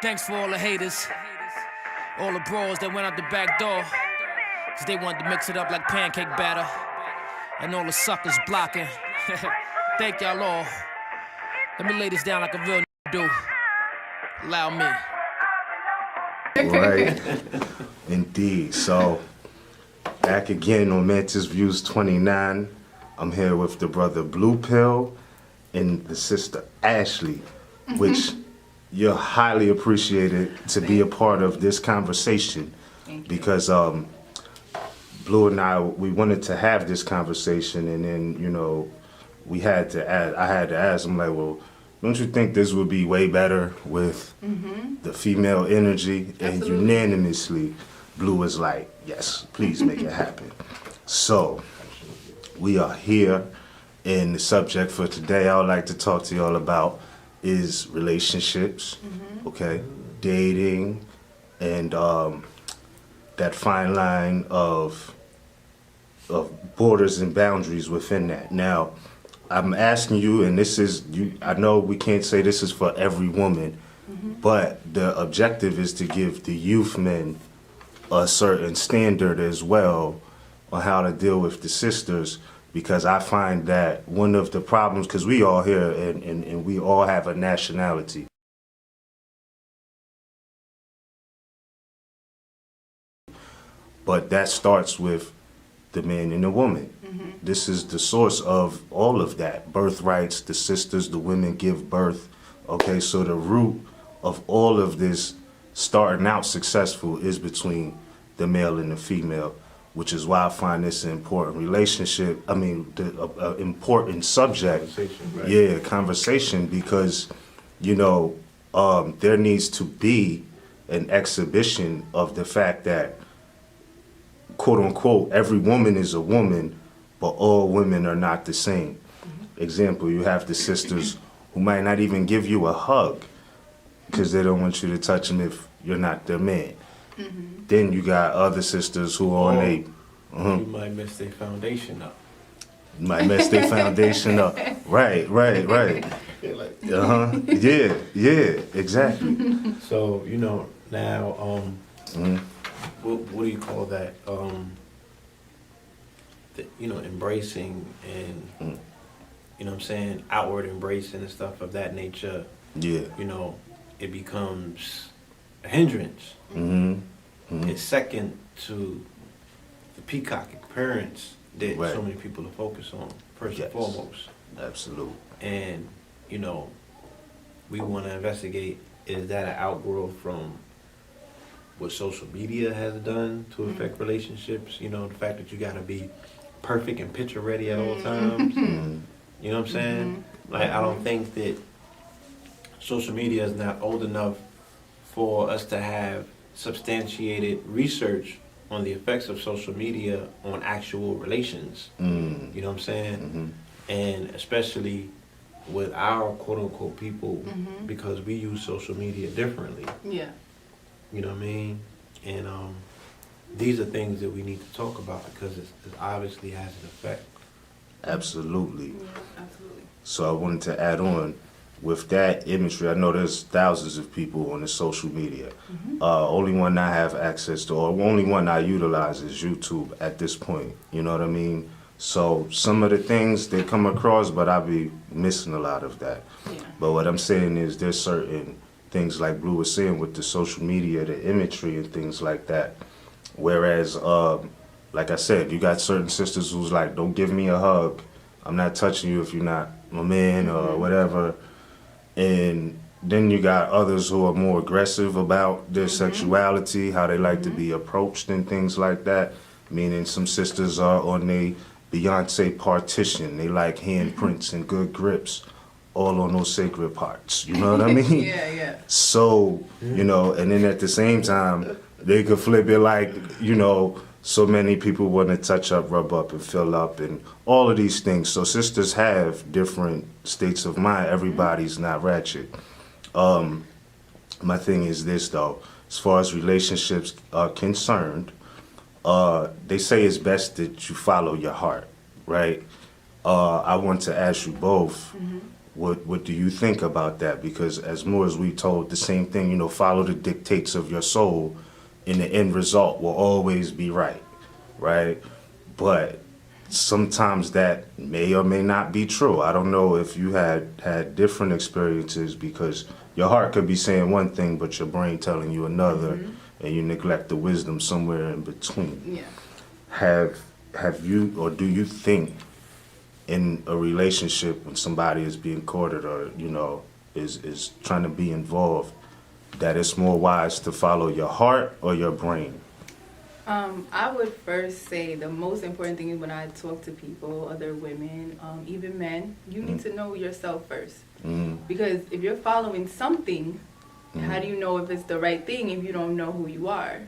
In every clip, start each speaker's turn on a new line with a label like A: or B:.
A: Thanks for all the haters, all the bros that went out the back door, cause they wanted to mix it up like pancake batter, and all the suckers blocking. Thank y'all all. Let me lay this down like a real do. Allow me.
B: Right, indeed. So, back again on Mantis Views29. I'm here with the brother Blue Pill and the sister Ashley, which you're highly appreciated to be a part of this conversation. Because Blue and I, we wanted to have this conversation, and then, you know, I had to ask him, like, well, don't you think this would be way better with the female energy? And unanimously, Blue was like, yes, please make it happen. So, we are here, and the subject for today I would like to talk to y'all about is relationships, okay? Dating, and that fine line of borders and boundaries within that. Now, I'm asking you, and this is, I know we can't say this is for every woman, but the objective is to give the youth men a certain standard as well on how to deal with the sisters, because I find that one of the problems, because we all here and we all have a nationality. But that starts with the man and the woman. This is the source of all of that. Birthrights, the sisters, the women give birth. Okay, so the root of all of this starting out successful is between the male and the female, which is why I find this an important relationship. I mean, the important subject. Conversation, right? Yeah, conversation, because, you know, there needs to be an exhibition of the fact that, quote unquote, every woman is a woman, but all women are not the same. Example, you have the sisters who might not even give you a hug because they don't want you to touch them if you're not their man. Then you got other sisters who are on a...
C: You might mess their foundation up.
B: You might mess their foundation up. Right. Yeah, exactly.
C: So, you know, now, what do you call that? You know, embracing and, you know what I'm saying, outward embracing and stuff of that nature.
B: Yeah.
C: You know, it becomes a hindrance. It's second to the peacock appearance that so many people are focused on, first and foremost.
B: Absolutely.
C: And, you know, we want to investigate, is that an outgrowth from what social media has done to affect relationships? You know, the fact that you got to be perfect and picture ready at all times. You know what I'm saying? Like, I don't think that social media is not old enough for us to have substantiated research on the effects of social media on actual relations. You know what I'm saying? And especially with our quote unquote people, because we use social media differently.
D: Yeah.
C: You know what I mean? And these are things that we need to talk about because it obviously has an effect.
B: Absolutely.
D: Yeah, absolutely.
B: So I wanted to add on with that imagery. I know there's thousands of people on the social media. Only one I have access to, or only one I utilize, is YouTube at this point. You know what I mean? So some of the things they come across, but I be missing a lot of that.
D: Yeah.
B: But what I'm saying is there's certain things, like Blue was saying, with the social media, the imagery and things like that. Whereas, like I said, you got certain sisters who's like, don't give me a hug. I'm not touching you if you're not my man or whatever. And then you got others who are more aggressive about their sexuality, how they like to be approached and things like that. Meaning some sisters are on a Beyonce partition. They like handprints and good grips all on those sacred parts. You know what I mean?
D: Yeah.
B: So, you know, and then at the same time, they could flip it like, you know, so many people want to touch up, rub up, and fill up, and all of these things. So sisters have different states of mind. Everybody's not ratchet. My thing is this, though. As far as relationships are concerned, they say it's best that you follow your heart, right? I want to ask you both, What do you think about that? Because as Moors, we told the same thing, you know, follow the dictates of your soul, and the end result will always be right, right? But sometimes that may or may not be true. I don't know if you had different experiences, because your heart could be saying one thing, but your brain telling you another, and you neglect the wisdom somewhere in between.
D: Yeah.
B: Have you, or do you think in a relationship when somebody is being courted, or you know is trying to be involved, that it's more wise to follow your heart or your brain?
D: I would first say the most important thing is when I talk to people, other women, even men, you need to know yourself first. Because if you're following something, how do you know if it's the right thing if you don't know who you are?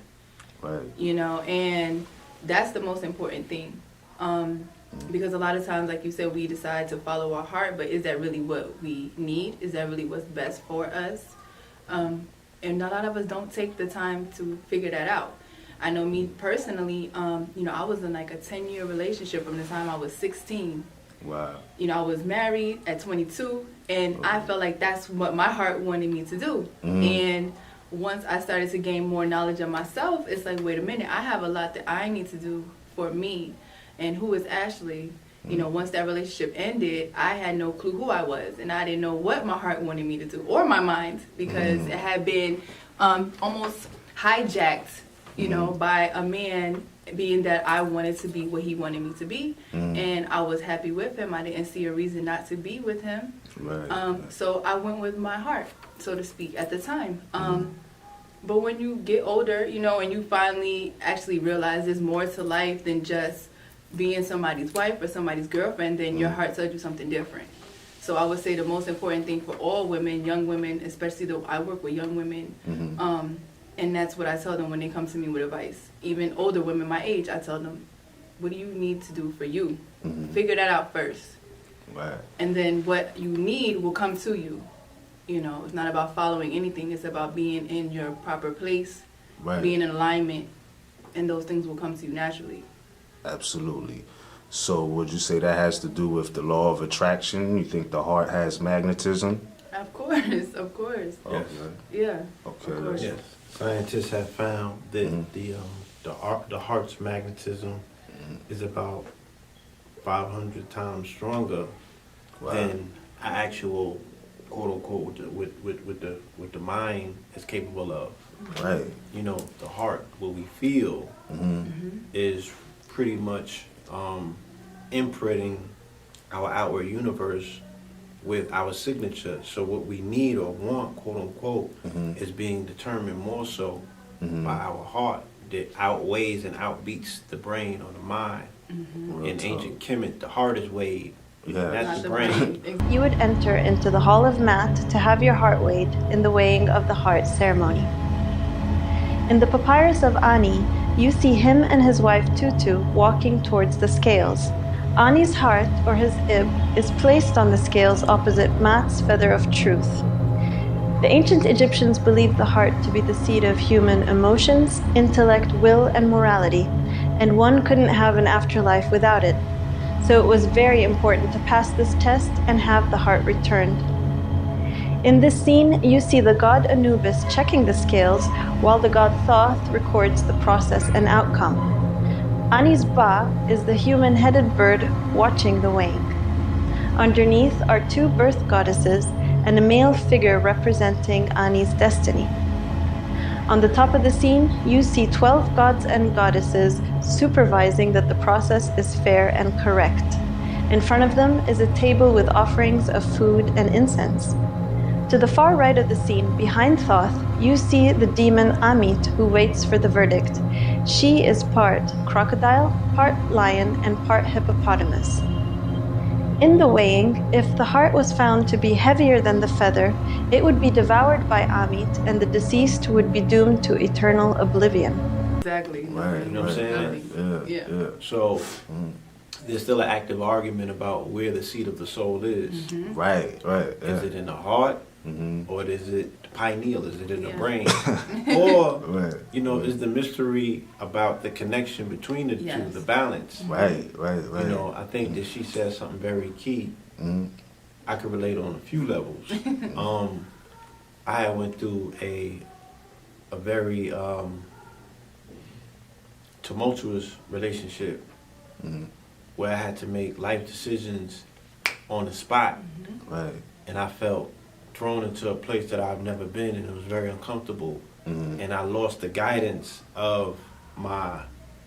B: Right.
D: You know, and that's the most important thing. Because a lot of times, like you said, we decide to follow our heart, but is that really what we need? Is that really what's best for us? And a lot of us don't take the time to figure that out. I know me personally, you know, I was in like a 10-year relationship from the time I was 16.
B: Wow.
D: You know, I was married at 22, and I felt like that's what my heart wanted me to do. And once I started to gain more knowledge of myself, it's like, wait a minute, I have a lot that I need to do for me. And who is Ashley? You know, once that relationship ended, I had no clue who I was, and I didn't know what my heart wanted me to do, or my mind, because it had been almost hijacked, you know, by a man, being that I wanted to be what he wanted me to be, and I was happy with him. I didn't see a reason not to be with him.
B: Right.
D: So I went with my heart, so to speak, at the time. But when you get older, you know, and you finally actually realize there's more to life than just being somebody's wife or somebody's girlfriend, then your heart tells you something different. So I would say the most important thing for all women, young women, especially though I work with young women, and that's what I tell them when they come to me with advice. Even older women my age, I tell them, what do you need to do for you? Figure that out first.
B: Right.
D: And then what you need will come to you. You know, it's not about following anything. It's about being in your proper place, being in alignment, and those things will come to you naturally.
B: Absolutely. So would you say that has to do with the law of attraction? You think the heart has magnetism?
D: Of course, of course.
C: Yes.
D: Yeah.
B: Okay.
D: Of course.
C: Yes. Scientists have found that the heart's magnetism is about 500 times stronger than an actual quote unquote with the mind is capable of.
B: Right.
C: You know, the heart, what we feel, is pretty much imprinting our outward universe with our signature. So what we need or want, quote unquote, is being determined more so by our heart that outweighs and outbeats the brain or the mind. In ancient Kemet, the heart is weighed.
B: Yeah.
C: That's the brain.
E: You would enter into the Hall of Mat to have your heart weighed in the weighing of the heart ceremony. In the papyrus of Ani, you see him and his wife Tutu walking towards the scales. Ani's heart, or his ib, is placed on the scales opposite Mat's feather of truth. The ancient Egyptians believed the heart to be the seat of human emotions, intellect, will, and morality, and one couldn't have an afterlife without it. So it was very important to pass this test and have the heart returned. In this scene, you see the god Anubis checking the scales, while the god Thoth records the process and outcome. Ani's Ba is the human-headed bird watching the weighing. Underneath are two birth goddesses and a male figure representing Ani's destiny. On the top of the scene, you see 12 gods and goddesses supervising that the process is fair and correct. In front of them is a table with offerings of food and incense. To the far right of the scene, behind Thoth, you see the demon Amit, who waits for the verdict. She is part crocodile, part lion, and part hippopotamus. In the weighing, if the heart was found to be heavier than the feather, it would be devoured by Amit, and the deceased would be doomed to eternal oblivion.
D: Exactly.
B: Right.
C: You know what I'm saying?
D: Yeah.
C: So there's still an active argument about where the seat of the soul is.
B: Right. Right.
C: Is it in the heart? Or is it the pineal? Is it in the brain? Or, you know, is the mystery about the connection between the two, the balance?
B: Right.
C: You know, I think that she said something very key. I could relate on a few levels. I went through a very tumultuous relationship where I had to make life decisions on the spot.
B: Right.
C: And I felt thrown into a place that I've never been, and it was very uncomfortable. And I lost the guidance of my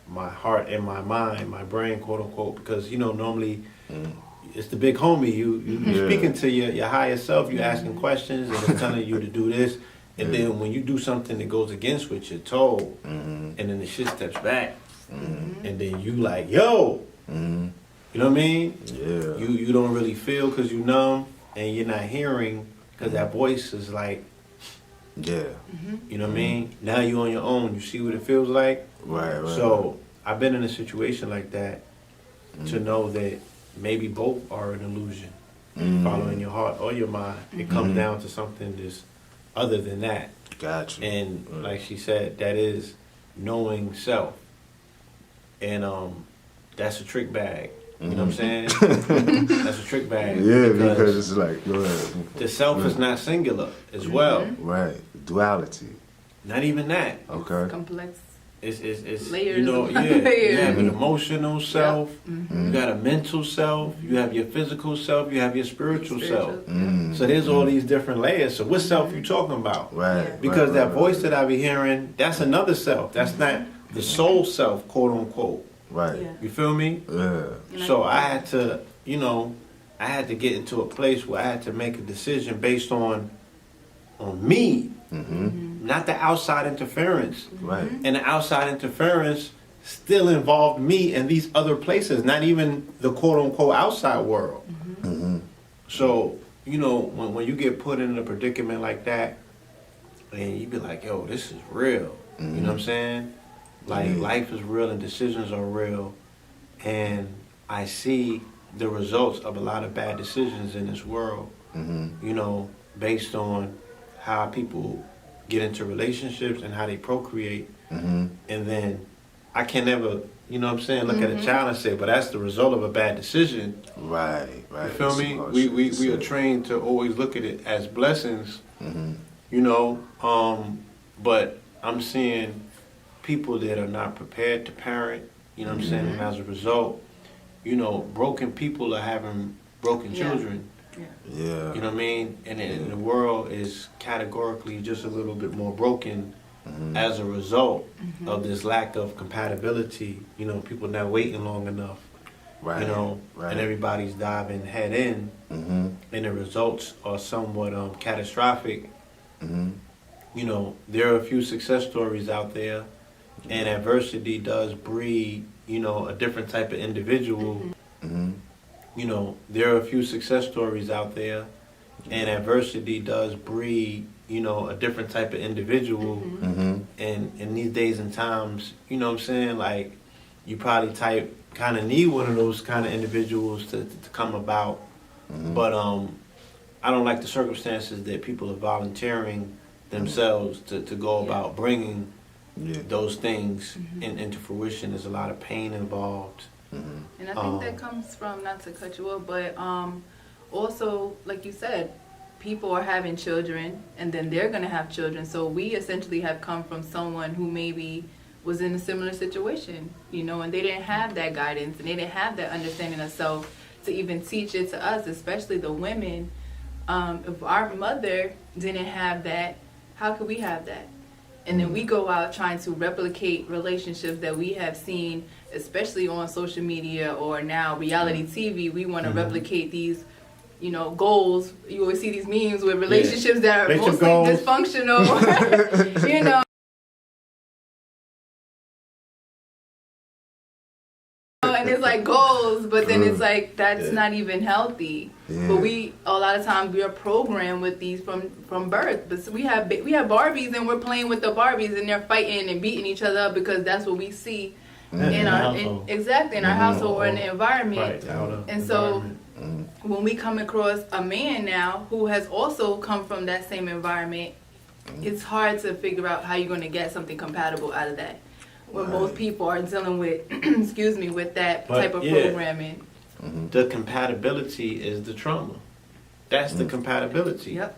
C: heart and my mind, my brain, quote unquote, because normally it's the big homie. You speaking to your higher self, you asking questions, and it's telling you to do this. And then when you do something that goes against what you're told, and then the shit steps back, and then you like, yo, you know what I mean?
B: Yeah.
C: You don't really feel because you numb, and you're not hearing because that voice is like,
B: Yeah.
C: you know what I mean? Now you're on your own. You see what it feels like?
B: Right.
C: So I've been in a situation like that to know that maybe both are an illusion, following your heart or your mind. It comes down to something that's other than that.
B: Gotcha.
C: And like she said, that is knowing self. And that's a trick bag. You know what I'm saying? That's a trick bag.
B: Yeah, because it's like, go ahead.
C: The self is not singular as well.
B: Right. Duality.
C: Not even that.
B: Okay.
D: Complex.
C: It's
D: Layers.
C: you know,
D: Layers.
C: you have an emotional self, you got a mental self, you have your physical self, you have your spiritual self. So there's all these different layers. So what self you talking about?
B: Right.
C: Because
B: right,
C: that
B: right,
C: voice that I be hearing, that's another self. That's not the soul self, quote unquote.
B: Right.
D: Yeah.
C: You feel me?
B: Yeah.
C: So I had to, I had to get into a place where I had to make a decision based on me, not the outside interference.
B: Right.
C: And the outside interference still involved me in these other places, not even the quote unquote outside world. So, when you get put in a predicament like that, and you be like, yo, this is real. You know what I'm saying? Like, life is real and decisions are real. And I see the results of a lot of bad decisions in this world, based on how people get into relationships and how they procreate. And then I can never, look at a child and say, but that's the result of a bad decision.
B: Right. Right.
C: You feel me? We are trained to always look at it as blessings, but I'm seeing people that are not prepared to parent, and as a result, broken people are having broken children.
B: Yeah.
C: You know what I mean? And the world is categorically just a little bit more broken as a result of this lack of compatibility. People not waiting long enough.
B: Right.
C: And everybody's diving head in, and the results are somewhat catastrophic. There are a few success stories out there, and adversity does breed, a different type of individual. There are a few success stories out there, and adversity does breed, a different type of individual. And in these days and times, like, you probably kind of need one of those kind of individuals to come about. But I don't like the circumstances that people are volunteering themselves to go about bringing those things into fruition. There's a lot of pain involved.
D: And I think that comes from, not to cut you off, but also, like you said, people are having children, and then they're going to have children. So we essentially have come from someone who maybe was in a similar situation, and they didn't have that guidance, and they didn't have that understanding of self to even teach it to us, especially the women. If our mother didn't have that, how could we have that? And then we go out trying to replicate relationships that we have seen, especially on social media or now reality TV. We want to replicate these, goals. You always see these memes with relationships that are mostly dysfunctional. And it's like goals, but then it's like that's not even healthy. But a lot of times we are programmed with these from birth. But we have Barbies, and we're playing with the Barbies, and they're fighting and beating each other up because that's what we see in our household or in the environment. And so when we come across a man now who has also come from that same environment, it's hard to figure out how you're going to get something compatible out of that. When most people are dealing with, with that type of programming.
C: The compatibility is the trauma. That's the compatibility.
D: Yep.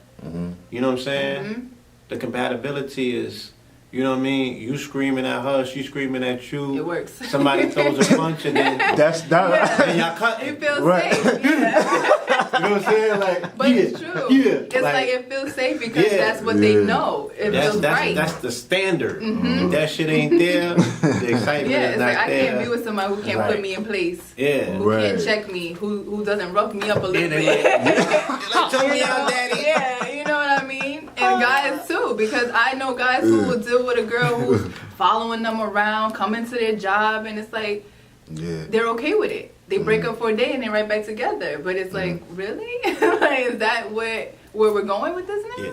C: You know what I'm saying? The compatibility is, you know what I mean? You screaming at her, she screaming at you.
D: It works.
C: Somebody throws a punch and then
B: That's that.
C: and y'all cut.
D: It feels
B: Right.
D: safe. Yeah.
C: You know what I'm saying? Like,
D: But it's true.
C: Yeah.
D: It's like it feels safe because that's what they know. It feels right.
C: That's the standard. If that shit ain't there, the excitement
D: Yeah,
C: is
D: it's
C: not
D: like I
C: there.
D: can't be with somebody who can't put me in place.
C: Yeah.
D: Who can't
B: Right.
D: check me, who doesn't rough me up a little
C: Yeah, they
D: bit.
C: like, tell me out, daddy.
D: Yeah, you know what I mean? And guys too, because I know guys who will deal with a girl who's following them around, coming to their job, and it's like they're okay with it. They break up for a day and they're right back together. But it's like, really? Like, is that where we're going with this now?
C: Yeah.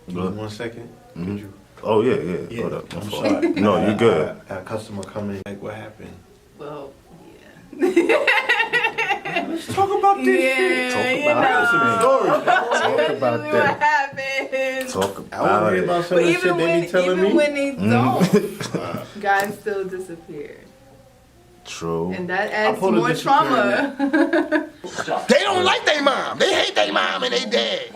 C: Give me 1 second. Could you?
B: Oh yeah. Hold up.
C: I'm sorry.
B: No, you good.
C: A customer coming. Like, what happened?
D: Well, yeah.
C: Let's talk about this shit.
B: Talk
C: Talk
B: about
D: What
B: that.
D: happens?
B: Talk
C: I want to
B: about
C: hear
B: it.
C: about some
D: But
C: of the shit they be telling me.
D: when they don't, guys still disappear.
B: True.
D: And that adds
C: pulled a
D: more trauma.
F: They don't like their mom. They hate their mom and their dad.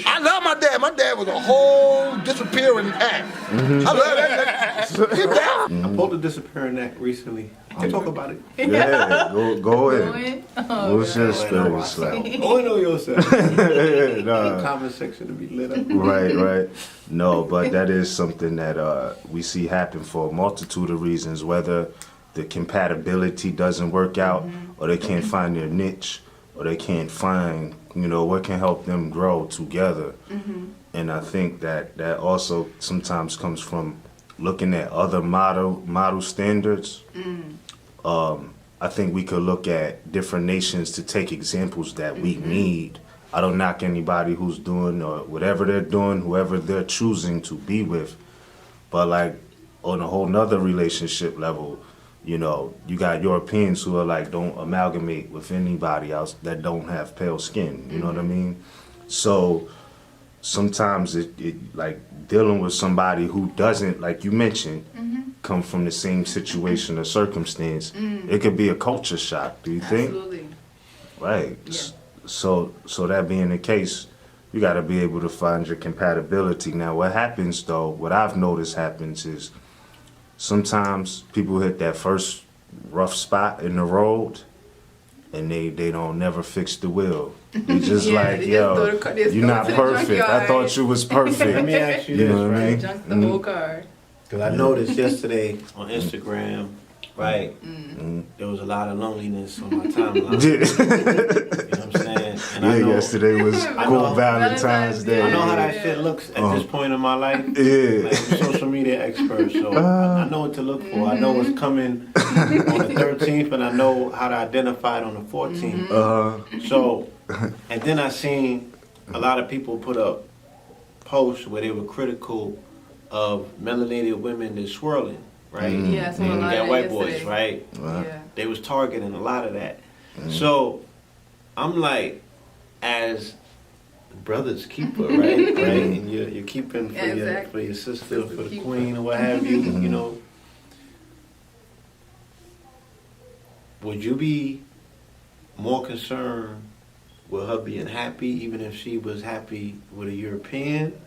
F: I love my dad. My dad was a whole disappearing act. I love that. Get down.
C: I pulled a disappearing act recently. I'll talk about it.
B: Yeah, go ahead.
D: Going? Oh,
B: What's your experience like?
C: Oh, know yourself.
B: Nah.
C: Comment section to be lit up.
B: Right. No, but that is something that we see happen for a multitude of reasons, whether the compatibility doesn't work out or they can't find their niche or they can't find, what can help them grow together. And I think that also sometimes comes from looking at other model standards. I think we could look at different nations to take examples that we need. I don't knock anybody who's doing or whatever they're doing, whoever they're choosing to be with. But like on a whole nother relationship level, you got Europeans who are like, don't amalgamate with anybody else that don't have pale skin. You know what I mean? So sometimes it like dealing with somebody who doesn't, like you mentioned, come from the same situation or circumstance, it could be a culture shock. Do you think?
D: Absolutely.
B: Right.
D: Yeah.
B: So that being the case, you got to be able to find your compatibility. Now, what happens though? What I've noticed happens is sometimes people hit that first rough spot in the road, and they don't never fix the wheel. They just
D: Yeah, they just throw the car- they just
B: you're
D: throw it
B: not
D: to the
B: perfect. I
D: junkyard.
B: thought you was perfect.
C: Let me ask you
B: You
C: this,
B: know what I
C: right?
B: mean?
D: Junk the whole car.
C: Because I noticed yesterday on Instagram, right, there was a lot of loneliness on my timeline. You know what I'm saying? And I know,
B: yesterday was
C: know.
B: cool Valentine's Day.
C: I know how that shit looks at this point in my life.
B: Yeah.
C: Like, I'm a social media expert, so I know what to look for. I know what's coming on the 13th, and I know how to identify it on the 14th. So, and then I seen a lot of people put up posts where they were critical of melanated women that's swirling, right?
D: Yeah, I saw a
C: You
D: lot
C: got
D: of
C: white
D: that
C: boys,
D: yesterday.
C: right?
D: Yeah.
C: They was targeting a lot of that. So I'm like, as brother's keeper, right? Right? And you're keeping for
D: Exactly.
C: your sister, for the
D: keeper.
C: queen or what have you, you know. Would you be more concerned with her being happy even if she was happy with a European?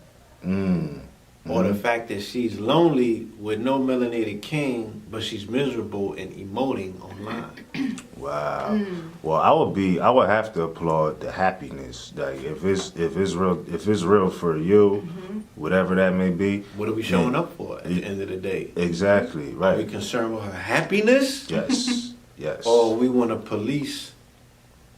C: Or the fact that she's lonely with no melanated king, but she's miserable and emoting online?
B: Wow. Well, I would have to applaud the happiness. Like if it's real for you, whatever that may be.
C: What are we showing up for at the end of the day?
B: Exactly.
C: Are we
B: Right.
C: concerned with her happiness?
B: Yes. Yes.
C: Or we want to police,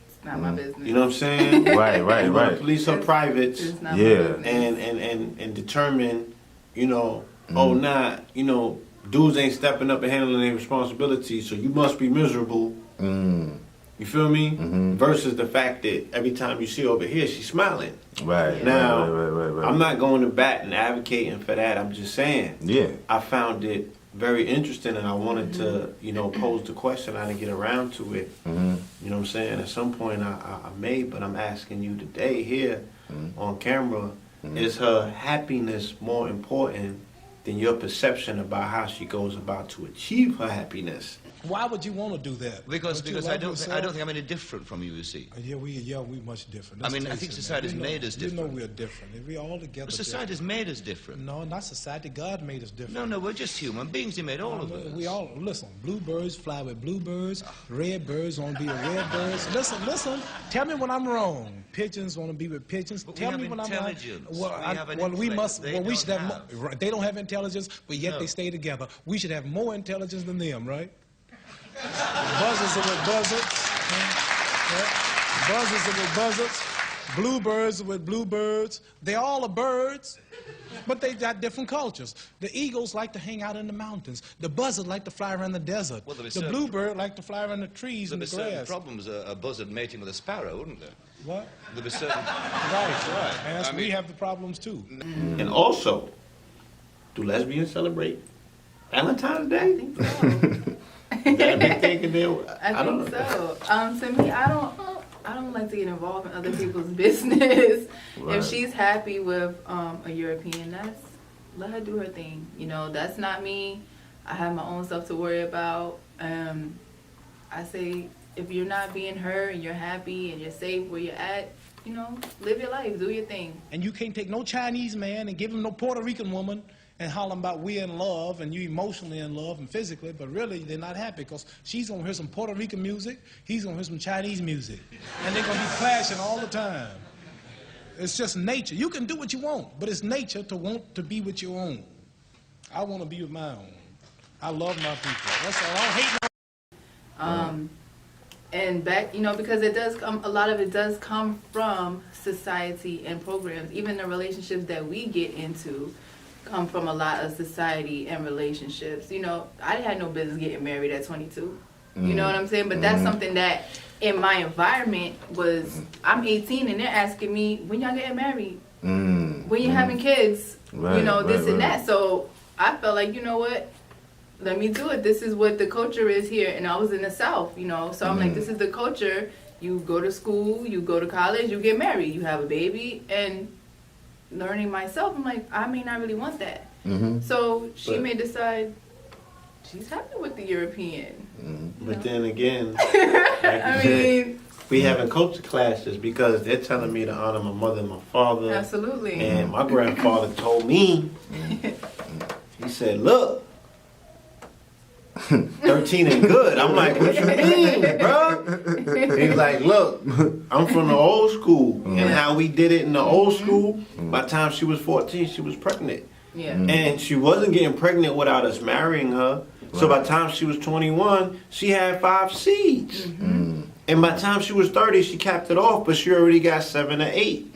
D: It's not my business.
C: you know what I'm saying?
B: Right.
C: We want to
B: Right.
C: police her privates
D: It's not
B: Yeah.
D: my business.
C: and determine, you know, oh, nah, you know, dudes ain't stepping up and handling their responsibilities, so you must be miserable. You feel me? Versus the fact that every time you see her over here, she's smiling.
B: Right.
C: Now,
B: Right.
C: I'm not going to bat and advocating for that. I'm just saying.
B: Yeah.
C: I found it very interesting, and I wanted to, you know, pose the question. I didn't get around to it. You know what I'm saying? At some point, I may, but I'm asking you today here on camera: is her happiness more important than your perception about how she goes about to achieve her happiness?
G: Why would you want to do that?
H: Because
G: Don't you
H: I
G: love
H: don't
G: yourself?
H: think I'm any different from you see.
G: Yeah, we much different.
H: I mean, I
G: Let's
H: think
G: face it,
H: society's
G: man.
H: made us different.
G: You know we're different. If we all together.
H: But society's made us different.
G: No, not society. God made us different.
H: No, we're just human beings. He made all of us.
G: We all listen. Bluebirds fly with bluebirds. Red birds want to be with red birds. Listen. Tell me when I'm wrong. Pigeons want to be with pigeons.
H: But
G: Tell
H: we
G: me
H: have
G: when I'm wrong.
H: intelligence.
G: We must.
H: They
G: we should
H: don't
G: have. Right, they don't have intelligence, but yet they stay together. We should have more intelligence than them, right? Buzzards are with buzzards. Yeah. Buzzards are with buzzards. Bluebirds are with bluebirds. They all are birds, but they got different cultures. The eagles like to hang out in the mountains. The buzzard like to fly around the desert.
H: Well,
G: the bluebird like to fly around the trees and the
H: certain
G: grass.
H: problems a buzzard mating with a sparrow, wouldn't there?
G: What?
H: There'd be certain.
G: Right. And we have the problems too.
C: And also, do lesbians celebrate Valentine's Day?
D: I think so.
C: Is that a big thing in there?
D: I think so. To me, I don't like to get involved in other people's business.
B: Right.
D: If she's happy with a European, let her do her thing. You know, that's not me. I have my own stuff to worry about. I say, if you're not being her and you're happy and you're safe where you're at, you know, live your life, do your thing.
G: And you can't take no Chinese man and give him no Puerto Rican woman and holler about we're in love and you emotionally in love and physically, but really they're not happy because she's going to hear some Puerto Rican music, he's going to hear some Chinese music, and they're going to be clashing all the time. It's just nature. You can do what you want, but it's nature to want to be with your own. I want to be with my own. I love my people. That's all. I don't hate no.
D: And back, you know, because it does come, a lot of it does come from society and programs. Even the relationships that we get into come from a lot of society and relationships. You know, I had no business getting married at 22. You know what I'm saying? But that's something that in my environment was, I'm 18 and they're asking me, when y'all getting married? When you having kids?
B: Right,
D: you know, this
B: right,
D: and that. So I felt like, you know what? Let me do it. This is what the culture is here. And I was in the South, you know. So I'm like, this is the culture. You go to school, you go to college, you get married, you have a baby. And learning myself, I'm like, I may not really want that. So she may decide she's happy with the European.
C: But then again, like
D: I mean,
C: we having culture clashes because they're telling me to honor my mother and my father.
D: absolutely.
C: And my grandfather told me, he said, look, 13 ain't good. I'm like, what you mean, bro? He's like, look, I'm from the old school. And how we did it in the old school, by the time she was 14, she was pregnant.
D: Yeah.
C: And she wasn't getting pregnant without us marrying her. So by the time she was 21, she had 5 seeds. And by the time she was 30, she capped it off, but she already got 7 or 8.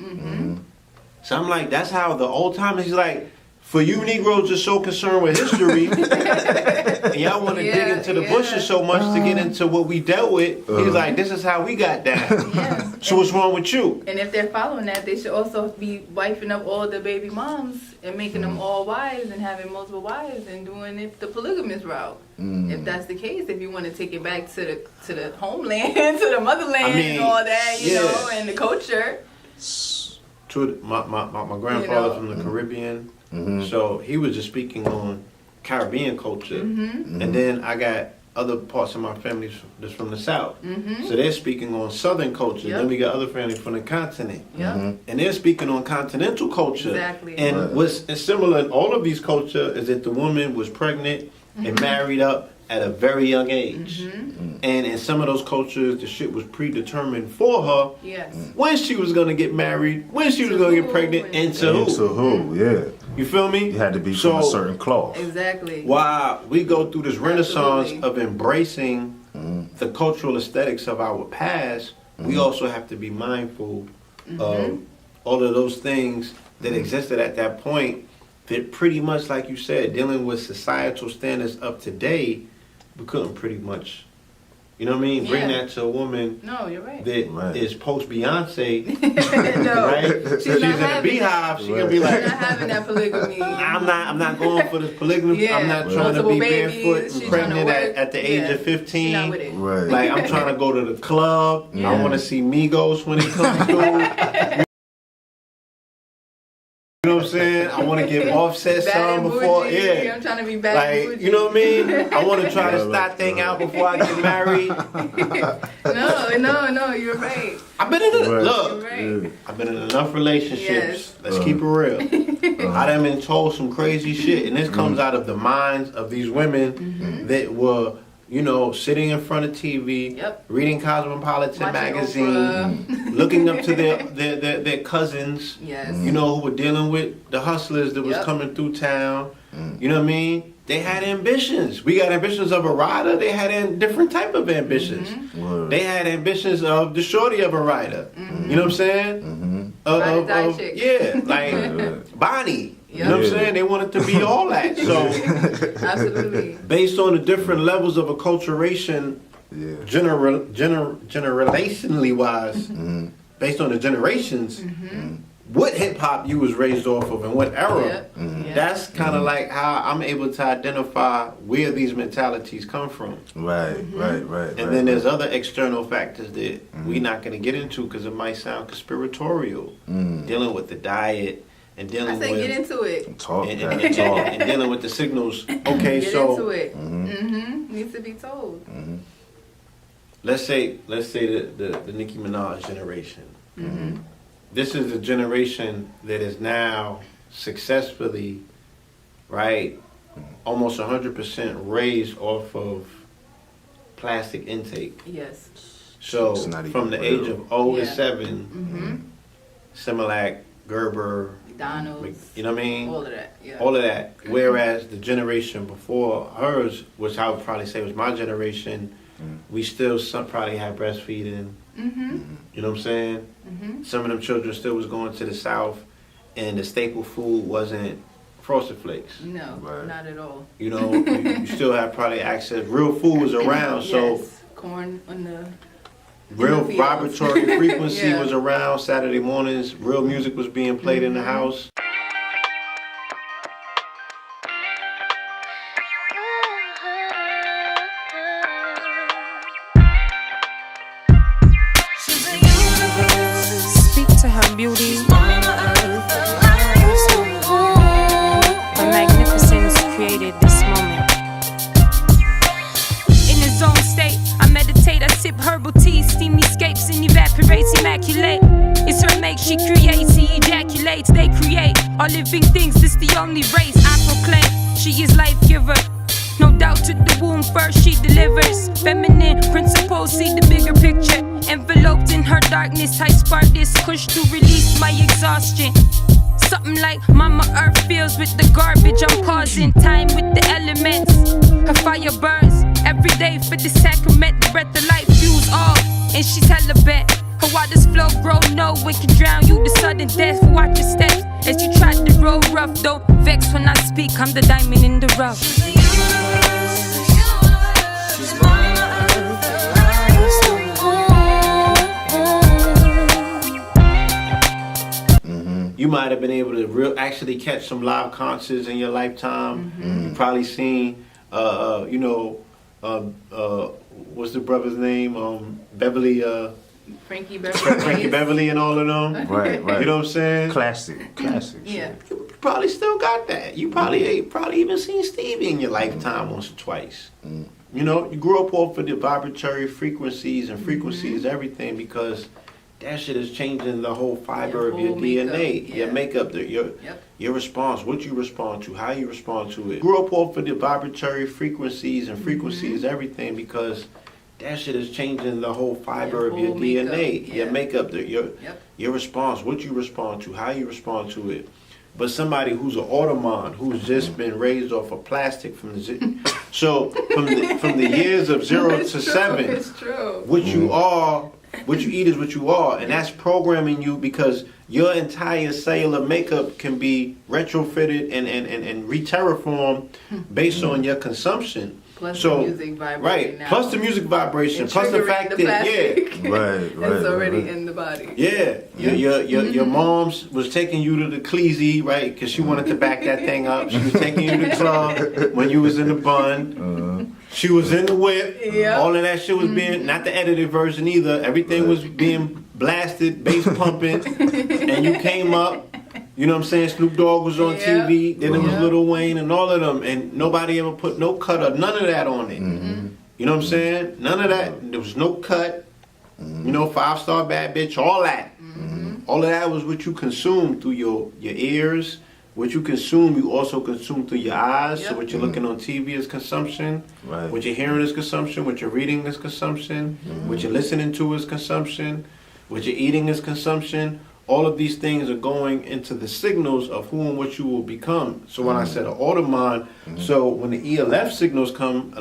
C: So I'm like, that's how the old timers, he's like, for you Negroes are so concerned with history, and y'all want to dig into the bushes so much to get into what we dealt with. He's like, this is how we got down.
D: Yes.
C: So what's wrong with you?
D: And if they're following that, they should also be wifing up all the baby moms and making them all wives and having multiple wives and doing it the polygamous route. If that's the case, if you want to take it back to the homeland, to the motherland, and all that, you know, and the culture.
C: My grandfather's from the Caribbean, so he was just speaking on Caribbean culture, and then I got other parts of my family that's from the South, so they're speaking on Southern culture. Then we got other families from the continent, and they're speaking on continental culture.
D: Exactly.
C: And what's similar in all of these cultures is that the woman was pregnant and married up at a very young age. And in some of those cultures, the shit was predetermined for her.
D: Yes.
C: When she was going to get married, when she was going to get pregnant, and to who.
B: To who, yeah.
C: You feel me?
B: You had to be from a certain cloth.
D: Exactly.
C: While we go through this renaissance of embracing the cultural aesthetics of our past, we also have to be mindful of all of those things that existed at that point that pretty much, like you said, dealing with societal standards of today, we couldn't pretty much, you know what I mean, bring that to a woman
D: No, you're right.
C: that is post Beyonce,
D: No.
C: right? She's in a beehive, she's gonna be like,
D: She's not having that polygamy.
C: I'm not going for this polygamy.
D: Yeah.
C: I'm not trying to
D: Multiple
C: be
D: babies,
C: barefoot
D: she's
C: and
D: trying to
C: pregnant
D: work.
C: at the age of 15.
D: She's not with it.
B: Right.
C: Like, I'm trying to go to the club. I want to see Migos when it comes through. You know what I'm saying? I want to give Offset
D: Bad
C: some
D: and
C: before,
D: bougie.
C: yeah.
D: I'm trying to be bad and
C: Like,
D: bougie.
C: you know what I mean? I want to try to start thing out before I get married.
D: No, you're right.
C: I've been in a,
B: Right.
C: look,
D: You're right.
C: I've been in enough relationships.
D: Yes.
C: Let's keep it real. I done been told some crazy shit, and this comes out of the minds of these women that were, you know, sitting in front of TV, reading Cosmopolitan
D: Watching
C: magazine,
D: Oprah.
C: looking up to their cousins,
D: Yes.
C: you know, who were dealing with the hustlers that was coming through town. You know what I mean? They had ambitions. We got ambitions of a rider. They had different type of ambitions. They had ambitions of the shorty of a rider. You know what I'm saying? Yeah, like Bonnie. You know what I'm saying? They wanted to be all that. So,
D: Absolutely.
C: based on the different levels of acculturation, generationally wise, based on the generations, what hip hop you was raised off of and what era, that's kind of like how I'm able to identify where these mentalities come from.
B: Right.
C: And then there's other external factors that we're not going to get into because it might sound conspiratorial, dealing with the diet. And dealing
D: I say
C: with,
D: get into it.
C: and dealing with the signals. Okay,
D: Get
C: so
D: into it. Needs to be told.
C: let's say the Nicki Minaj generation. This is the generation that is now successfully, right, almost 100% raised off of plastic intake.
D: Yes.
C: So
B: It's not
C: from the
B: even
C: age
B: real.
C: of 0 to 7, Similac, Gerber,
D: McDonald's.
C: you know what I mean?
D: All of that. Yeah.
C: All of that. Whereas the generation before hers, which I would probably say was my generation, we still probably had breastfeeding. You know what I'm saying? Some of them children still was going to the South, and the staple food wasn't Frosted Flakes.
D: No, not at all.
C: You know, you still have probably access. Real food was around, so
D: Yes. Corn on the.
C: real
D: fields.
C: vibratory frequency
D: Yeah.
C: was around. Saturday mornings, real music was being played in the house.
I: Speak to her beauty. Her magnificence created this moment. In his own state, I meditate, I sip herbal tea, steam escapes and evaporates immaculate. It's her make, she creates, he ejaculates, they create. All living things, this the only race I proclaim. She is life giver. No doubt to the womb first she delivers. Feminine principles, see the bigger picture. Enveloped in her darkness, I spark this push to release my exhaustion. Something like Mama Earth feels with the garbage I'm causing. Time with the elements. Her fire burns every day for the sacrament. The breath of life fuels all, and she's hella bent. Her waters flow, grow, no one can drown you. The sudden death, watch your steps as you try to roll rough. Don't vex when I speak, I'm the diamond in the rough.
C: You might have been able to actually catch some live concerts in your lifetime. You probably seen, what's the brother's name? Beverly.
D: Frankie Beverly.
C: Frankie Beverly and all of them.
B: Right.
C: You know what I'm saying?
B: Classic.
D: Yeah.
C: You probably still got that. You probably even seen Stevie in your lifetime once or twice. You know, you grew up off of the vibratory frequencies, and frequency is everything because that shit is changing the whole fiber of your DNA, your makeup, your response, what you respond to, how you respond to it. Grew up off of the vibratory frequencies, and frequency is everything because that shit is changing the whole fiber of your DNA, your makeup, your response, what you respond to, how you respond to it. But somebody who's an Ottoman, who's just been raised off of plastic from the from the years of 0 to 7,
D: It's true.
C: what you are, what you eat is what you are, and that's programming you because your entire cellular makeup can be retrofitted and re-terraformed based on your consumption.
D: Plus the music vibration.
C: Right.
D: Now.
C: Plus the music vibration.
D: And
C: Plus the
D: triggering
C: fact
D: the
C: that
D: plastic.
B: Right.
D: It's already in the body.
C: Yeah, your mom's was taking you to the Cleasy, right? Because she wanted to back that thing up. She was taking you to the club when you was in the bun. She was in the whip. All of that shit was being, not the edited version either. Everything was being blasted, bass pumping, and you came up You know what I'm saying? Snoop Dogg was on
D: Yeah.
C: TV. Then it was
D: Yeah.
C: Lil Wayne and all of them, and nobody ever put no cut or none of that on it. You know what I'm saying? None of that. There was no cut. You know, 5-star bad bitch, all that. All of that was what you consumed through your ears. What you consume, you also consume through your eyes. So
D: Yep.
C: what you're looking on TV is consumption.
B: Right.
C: What you're hearing is consumption. What you're reading is consumption. What you're listening to is consumption. What you're eating is consumption. All of these things are going into the signals of who and what you will become. So when I said an automind, so when the ELF signals come,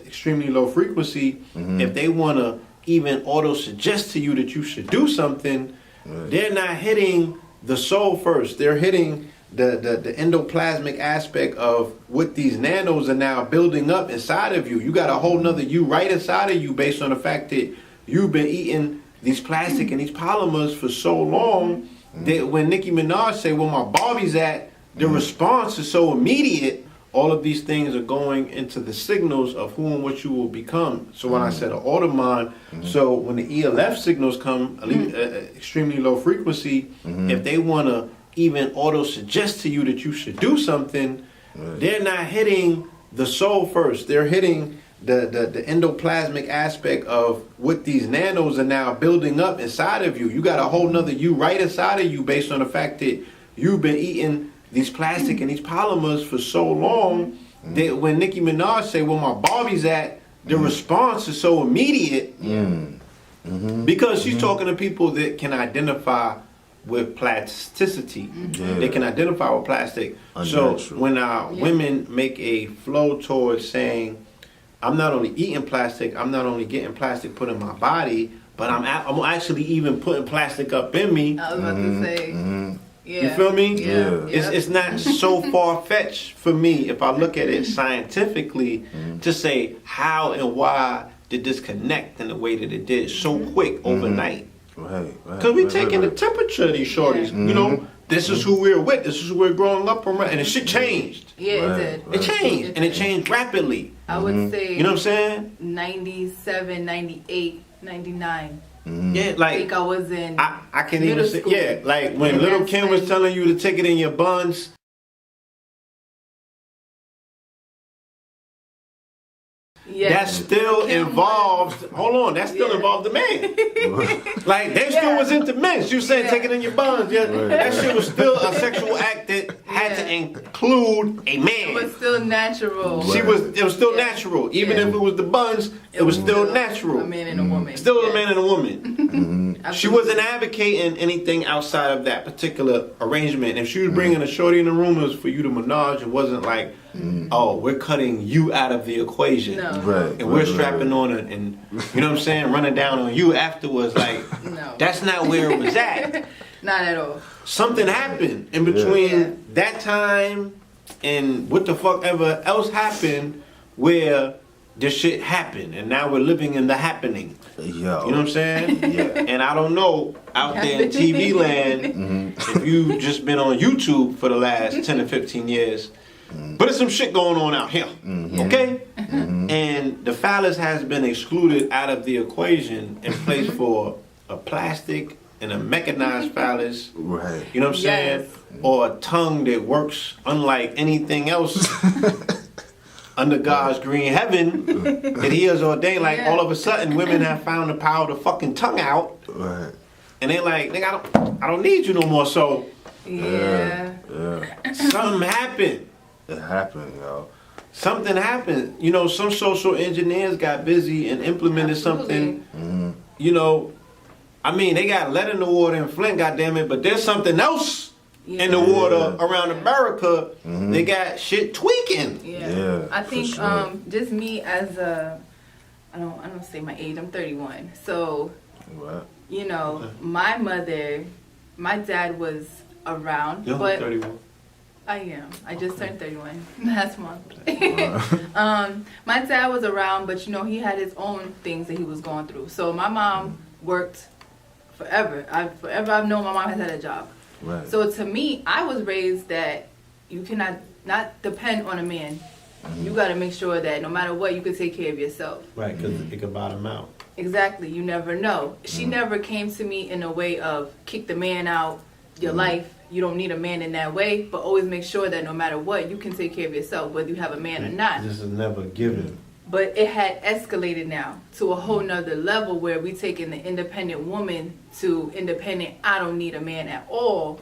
C: extremely low frequency, if they want to even auto-suggest to you that you should do something, they're not hitting the soul first. They're hitting the endoplasmic aspect of what these nanos are now building up inside of you. You got a whole nother you right inside of you based on the fact that you've been eating these plastic and these polymers for so long that when Nicki Minaj say, "Where my Barbie's at," the response is so immediate. All of these things are going into the signals of who and what you will become. So when I said an automind, so when the ELF signals come, extremely low frequency, if they want to even auto-suggest to you that you should do something, they're not hitting the soul first. They're hitting the endoplasmic aspect of what these nanos are now building up inside of you. You got a whole nother you right inside of you based on the fact that you've been eating these plastic and these polymers for so long that when Nicki Minaj say, "Where my Barbie's at," the response is so immediate because she's talking to people that can identify with plasticity. They can identify with plastic. So when women make a flow towards saying, "I'm not only eating plastic, I'm not only getting plastic put in my body, but I'm actually even putting plastic up in me."
D: I was about to say.
C: You feel me?
D: Yeah.
C: It's not so far-fetched for me if I look at it scientifically to say how and why did this connect in the way that it did so quick overnight.
B: Right.
C: Because we taking the temperature of these shorties. You know, this is who we're with. This is who we're growing up around. And the shit changed.
D: Yeah, it did.
C: It changed. And it changed rapidly.
D: I would say,
C: You know what I'm saying?
D: 97, 98, 99.
C: Yeah,
D: I
C: like
D: think I was in
C: I can
D: middle
C: even say,
D: school.
C: yeah, like when
D: And
C: Little
D: that's
C: Kim was
D: when-
C: telling you to take it in your buns.
D: Yeah.
C: That still
D: Kim
C: involved. Hold on, that still
D: Yeah.
C: involved the man. Like they still was into men. You saying take it in your buns? Yeah, that shit was still a sexual act that had to include a
D: It
C: man.
D: was still natural.
C: It was still natural, even if it was the buns. It was still natural.
D: A man and a woman.
C: Still a
D: Yes.
C: man and a woman. She wasn't advocating anything outside of that particular arrangement. If she was bringing a shorty in the room, it was for you to menage. It wasn't like, oh, we're cutting you out of the equation.
D: No.
B: Right.
C: And we're strapping on it and, you know what I'm saying, running down on you afterwards. Like,
D: No.
C: that's not where it was at.
D: Not at all.
C: Something happened in between
D: Yeah.
C: that time and what the fuck ever else happened where this shit happened. And now we're living in the happening.
B: Yo.
C: You know what I'm saying?
B: Yeah.
C: And I don't know out there in TV land if you just been on YouTube for the last 10 or 15 years, but there's some shit going on out here. Okay? And the phallus has been excluded out of the equation in place for a plastic and a mechanized phallus.
B: Right.
C: You know what I'm saying?
D: Yes.
C: Or a tongue that works unlike anything else under God's green heaven that He has ordained. Like all of a sudden, women have found the power to fucking tongue out,
B: Right.
C: and they're like, "Nigga, I don't need you no more." So
D: Yeah.
C: something happened.
B: It happened, yo.
C: Something happened. You know, some social engineers got busy and implemented something. You know, I mean, they got lead in the water in Flint, goddammit, but there's something else in the water around America. They got shit tweaking.
B: Yeah,
D: I
B: for
D: think
B: sure.
D: just me as a I don't say my age. I'm 31. So,
B: What?
D: you know, my mother, my dad was around,
C: You're
D: but
C: 31.
D: I am. I just turned 31 last month. My dad was around, but you know, he had his own things that he was going through. So my mom worked forever. I've known my mom has had a job.
B: Right.
D: So to me, I was raised that you cannot not depend on a man. You got to make sure that no matter what, you can take care of yourself.
C: Right, because it could bottom out.
D: Exactly. You never know. She never came to me in a way of kick the man out your life. you don't need a man in that way, but always make sure that no matter what, you can take care of yourself, whether you have a man or not.
C: This is never given.
D: But it had escalated now to a whole nother level where we taking the independent woman to independent, I don't need a man at all.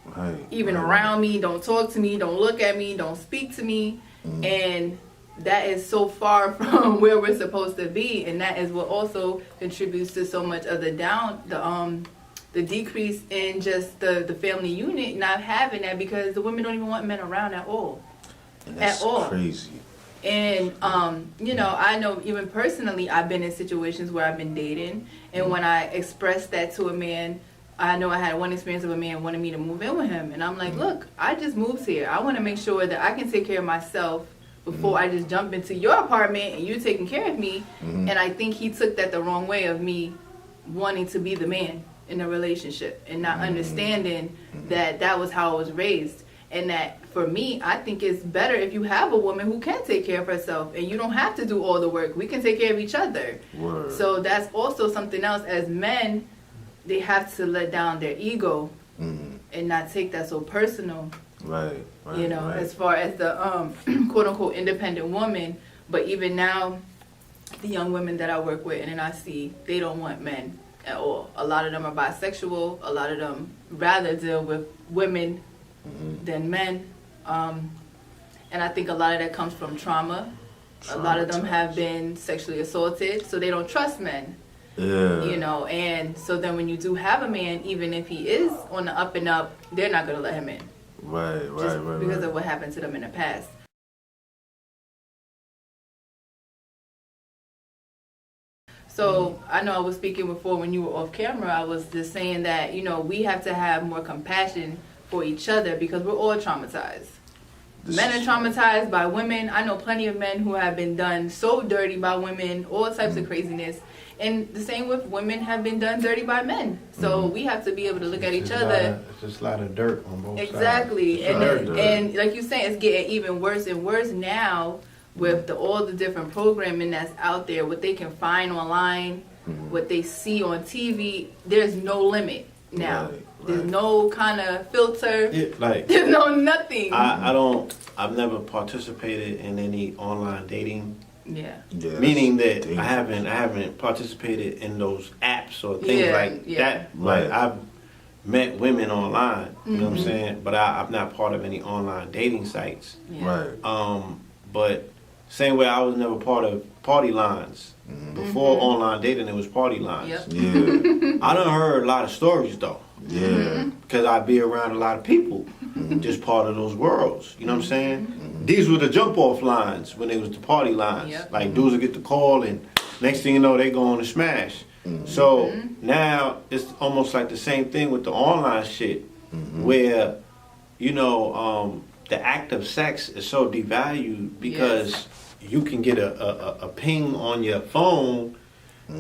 B: Right.
D: Even around me, don't talk to me, don't look at me, don't speak to me. And that is so far from where we're supposed to be. And that is what also contributes to so much of the decrease in just the family unit, not having that, because the women don't even want men around at all.
B: And that's
D: at all.
B: crazy.
D: And, you know, I know even personally, I've been in situations where I've been dating, and when I expressed that to a man, I know I had one experience of a man wanting me to move in with him. And I'm like, look, I just moved here. I want to make sure that I can take care of myself before I just jump into your apartment and you taking care of me. And I think he took that the wrong way of me wanting to be the man in a relationship and not understanding that that was how I was raised. And that for me, I think it's better if you have a woman who can take care of herself and you don't have to do all the work. We can take care of each other.
B: Word.
D: So that's also something else. As men, they have to let down their ego and not take that so personal.
B: Right.
D: You know, as far as the quote unquote independent woman. But even now, the young women that I work with and I see, they don't want men at all. A lot of them are bisexual. A lot of them rather deal with women than men. And I think a lot of that comes from trauma. A lot of them have been sexually assaulted, so they don't trust men.
B: Yeah.
D: You know, and so then when you do have a man, even if he is on the up and up, they're not going to let him in.
B: Right.
D: Because of what happened to them in the past. So I know I was speaking before when you were off camera, I was just saying that, you know, we have to have more compassion for each other because we're all traumatized. Men are traumatized by women. I know plenty of men who have been done so dirty by women, all types of craziness. And the same with women have been done dirty by men. So we have to be able to look at each other.
C: It's just a lot of dirt on both sides.
D: Exactly. And like you say, it's getting even worse and worse now with all the different programming that's out there, what they can find online, what they see on TV. There's no limit now. There's no kind of filter. There's no nothing.
C: I've never participated in any online dating.
D: Yeah.
C: Meaning that I haven't participated in those apps or things like that. Like I've met women online, you know what I'm saying? But I'm not part of any online dating sites.
B: Right.
C: But same way I was never part of party lines. Before online dating, it was party lines.
D: Yep.
B: Yeah.
C: I done heard a lot of stories though.
B: Yeah.
C: Because I be around a lot of people, just part of those worlds. You know what I'm saying? These were the jump off lines when it was the party lines.
D: Yep.
C: Like dudes would get the call and next thing you know they go on to smash. So now it's almost like the same thing with the online shit where, you know, the act of sex is so devalued because you can get a ping on your phone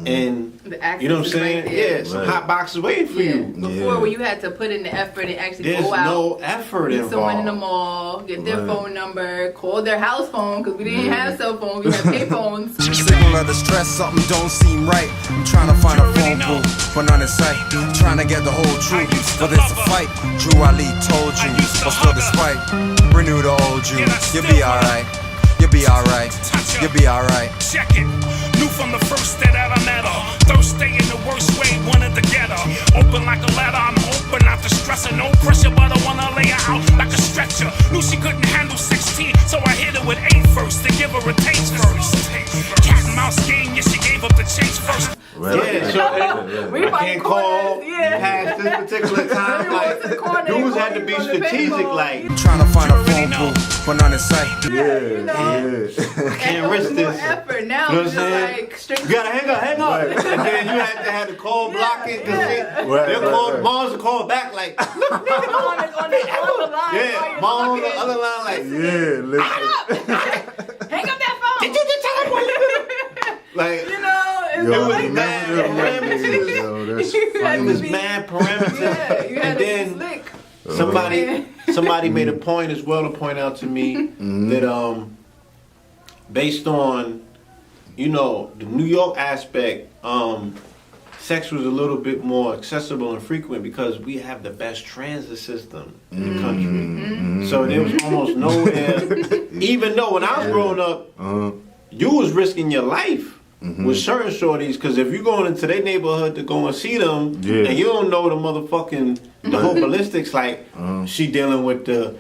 C: and you know what I'm saying?
D: Right,
C: some hot boxes waiting for you.
D: Before, where you had to put in the effort and actually
C: There's
D: go out,
C: no effort
D: meet
C: involved.
D: someone in the mall, get their phone number, call their house phone because we didn't have cell phones, we had pay phones.
J: Signal of distress, something don't seem right. I'm trying to find a phone booth, but none in sight. Trying to get the whole truth, but it's a fight. Drew Ali told you, but still despite, renew the old you. You'll be alright. You'll be alright. You'll be alright.
K: Check it. Knew from the first that I met her. Thirsty in the worst way, wanted to get her. Open like a ladder, I'm open, not to stress her. No pressure, but I wanna lay her out like a stretcher. Knew she couldn't handle 16, so I hit her with 8 first to give her a taste first. Cat and mouse game, yeah, she gave up the chase first.
C: Yeah, so I can't call past this particular time. Like, dudes had to be strategic, like.
J: Trying to find a phone booth, but none in sight.
C: I can't risk this.
D: Effort. Now
C: You know
D: it's
C: what I'm
D: just
C: saying?
D: like straight.
C: You gotta hang up. And then you had to have the call blocking. They'll call the moms to call back, like.
D: on the other line.
C: Yeah, mom on the other line, like.
B: Yeah, listen.
D: Hang up that phone.
C: Did you just tell me? Like,
D: you know, it's
C: it was
D: like
C: mad
D: that.
C: parameters. It was mad parameters.
D: Yeah, you had
C: And
D: to be
C: then
D: slick.
C: somebody made a point as well to point out to me that based on, you know, the New York aspect, sex was a little bit more accessible and frequent because we have the best transit system in the country. So there was almost nowhere. Even though when I was growing up, you was risking your life with certain shorties, because if you going into their neighborhood to go and see them, and you don't know the motherfucking the whole ballistics, like she dealing with the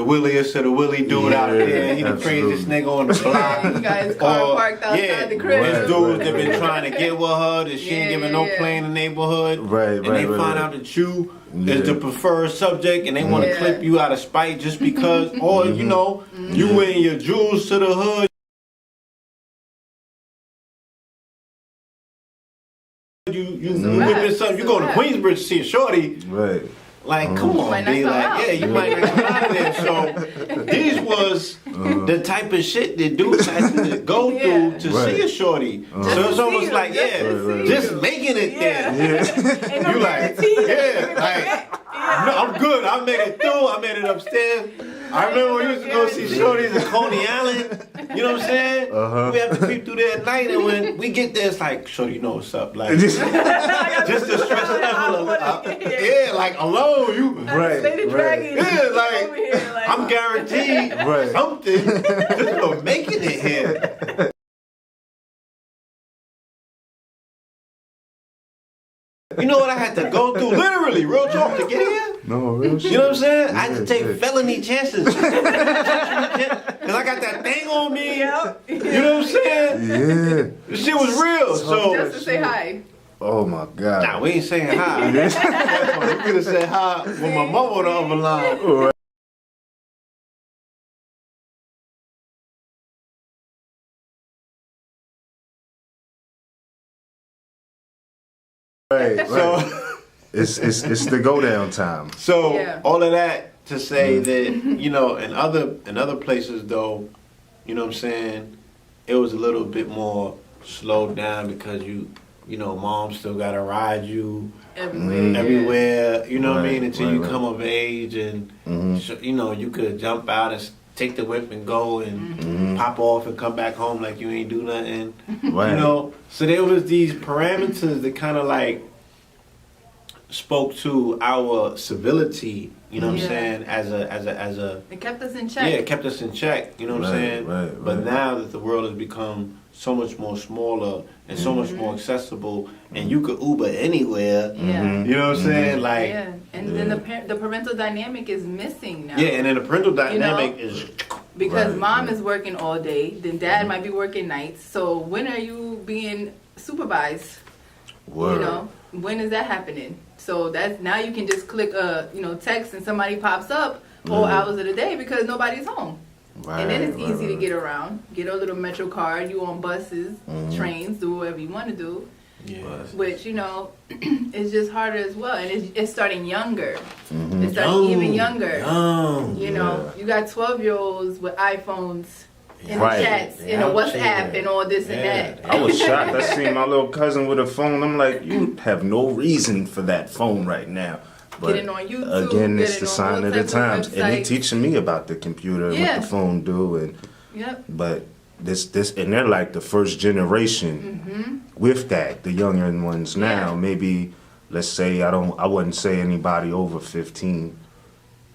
C: williest of the willy dude out there, he the craziest nigga on the block.
D: You guys car parked outside the crib.
C: These dudes that been trying to get with her, that she ain't giving no play in the neighborhood, and they find out that you is the preferred subject, and they want to clip you out of spite just because, or you know, you wearing your jewels to the hood. You whipping something. You go to Queensbridge to see a shorty.
B: Right.
C: Like, come on, B. Like, you might not come out of there. So, these was the type of shit that dudes had to go through to see a shorty. So it's almost like, just making it there. You like, like, no, I'm good. I made it through. I made it upstairs. I remember we used to go see shorties in Coney Island. You know what I'm saying? We have to creep through there at night, and when we get there, it's like, shorty, you know what's up? Like, just the stress level of, like alone, you
B: right.
C: Like, I'm guaranteed something just for making it here. You know what I had to go through, literally, real talk, to get here?
B: No, real shit.
C: You know what I'm saying? I had to take felony chances. Because I got that thing on me. You know what I'm saying?
B: Yeah.
C: This shit was real. So
D: just to say hi.
B: Oh my God.
C: Nah, we ain't saying hi. We could have said hi with my mom on the other line.
B: Right. So it's the go down time.
C: So all of that to say that, you know, in other places though, you know what I'm saying, it was a little bit more slowed down because you know, mom still gotta ride you everywhere, you know what I mean, until you come of age, and you know, you could jump out and take the whip and go and pop off and come back home like you ain't do nothing. You know, so there was these parameters that kind of like spoke to our civility, you know what I'm saying, as a
D: it kept us in check.
C: Yeah, it kept us in check, you know what I'm saying? But now that the world has become so much more smaller and so much more accessible, and you could Uber anywhere, you know what I'm saying? Like,
D: and then the parental dynamic is missing now.
C: Yeah, and then the parental dynamic is
D: because mom is working all day, then dad might be working nights. So when are you being supervised? You know, when is that happening? So that's now you can just click text and somebody pops up all hours of the day because nobody's home. And then it's easy to get around. Get a little Metro card. You on buses, trains, do whatever you want to do. Which, you know, is just harder as well. And it's starting younger. It's starting even younger. You know, you got 12-year-olds with iPhones and chats and a WhatsApp and all this and that.
B: I was shocked. I seen my little cousin with a phone. I'm like, you have no reason for that phone right now. But
D: getting on YouTube,
B: again, it's the sign of the times, and they teaching me about the computer and what the phone do, and but this and they're like the first generation with that. The younger ones now, maybe let's say I wouldn't say anybody over 15,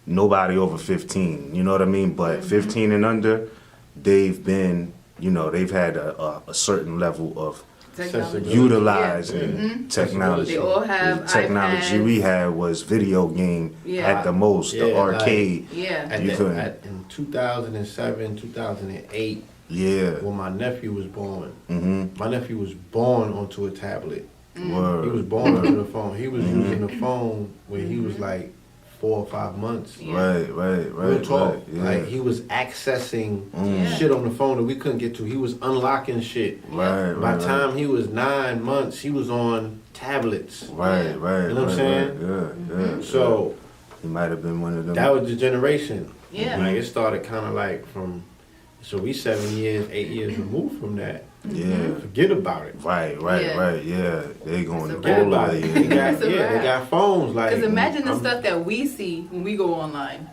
B: nobody over 15. You know what I mean? But 15 and under, they've been, you know, they've had a certain level of utilizing technology.
D: They all have
B: the technology
D: iPads.
B: we had was video game at the most, the arcade.
C: In 2007, 2008, when my nephew was born, my nephew was born onto a tablet. He was born onto the phone. He was using the phone when he was like 4 or 5 months. Real talk. Like he was accessing shit on the phone that we couldn't get to. He was unlocking shit. By the time he was 9 months, he was on tablets. You know what I'm saying? So
B: he might have been one of them.
C: That was the generation.
D: Like
C: it started kind of like from. So we 7 years, 8 years removed from that. Forget about it.
B: Yeah. They going to
C: forget about it. They got phones. Like,
D: because imagine the stuff that we see when we go online.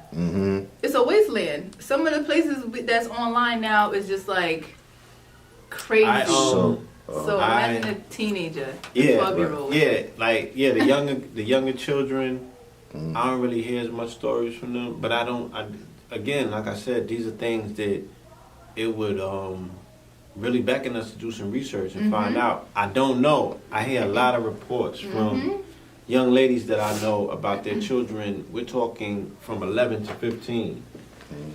D: It's a wasteland. Some of the places that's online now is just like crazy. So imagine a teenager,
C: yeah,
D: 12-year-old.
C: The younger children. I don't really hear as much stories from them, but again, like I said, these are things that it would really beckon us to do some research and find out. I don't know. I hear a lot of reports from young ladies that I know about their children. We're talking from 11 to 15,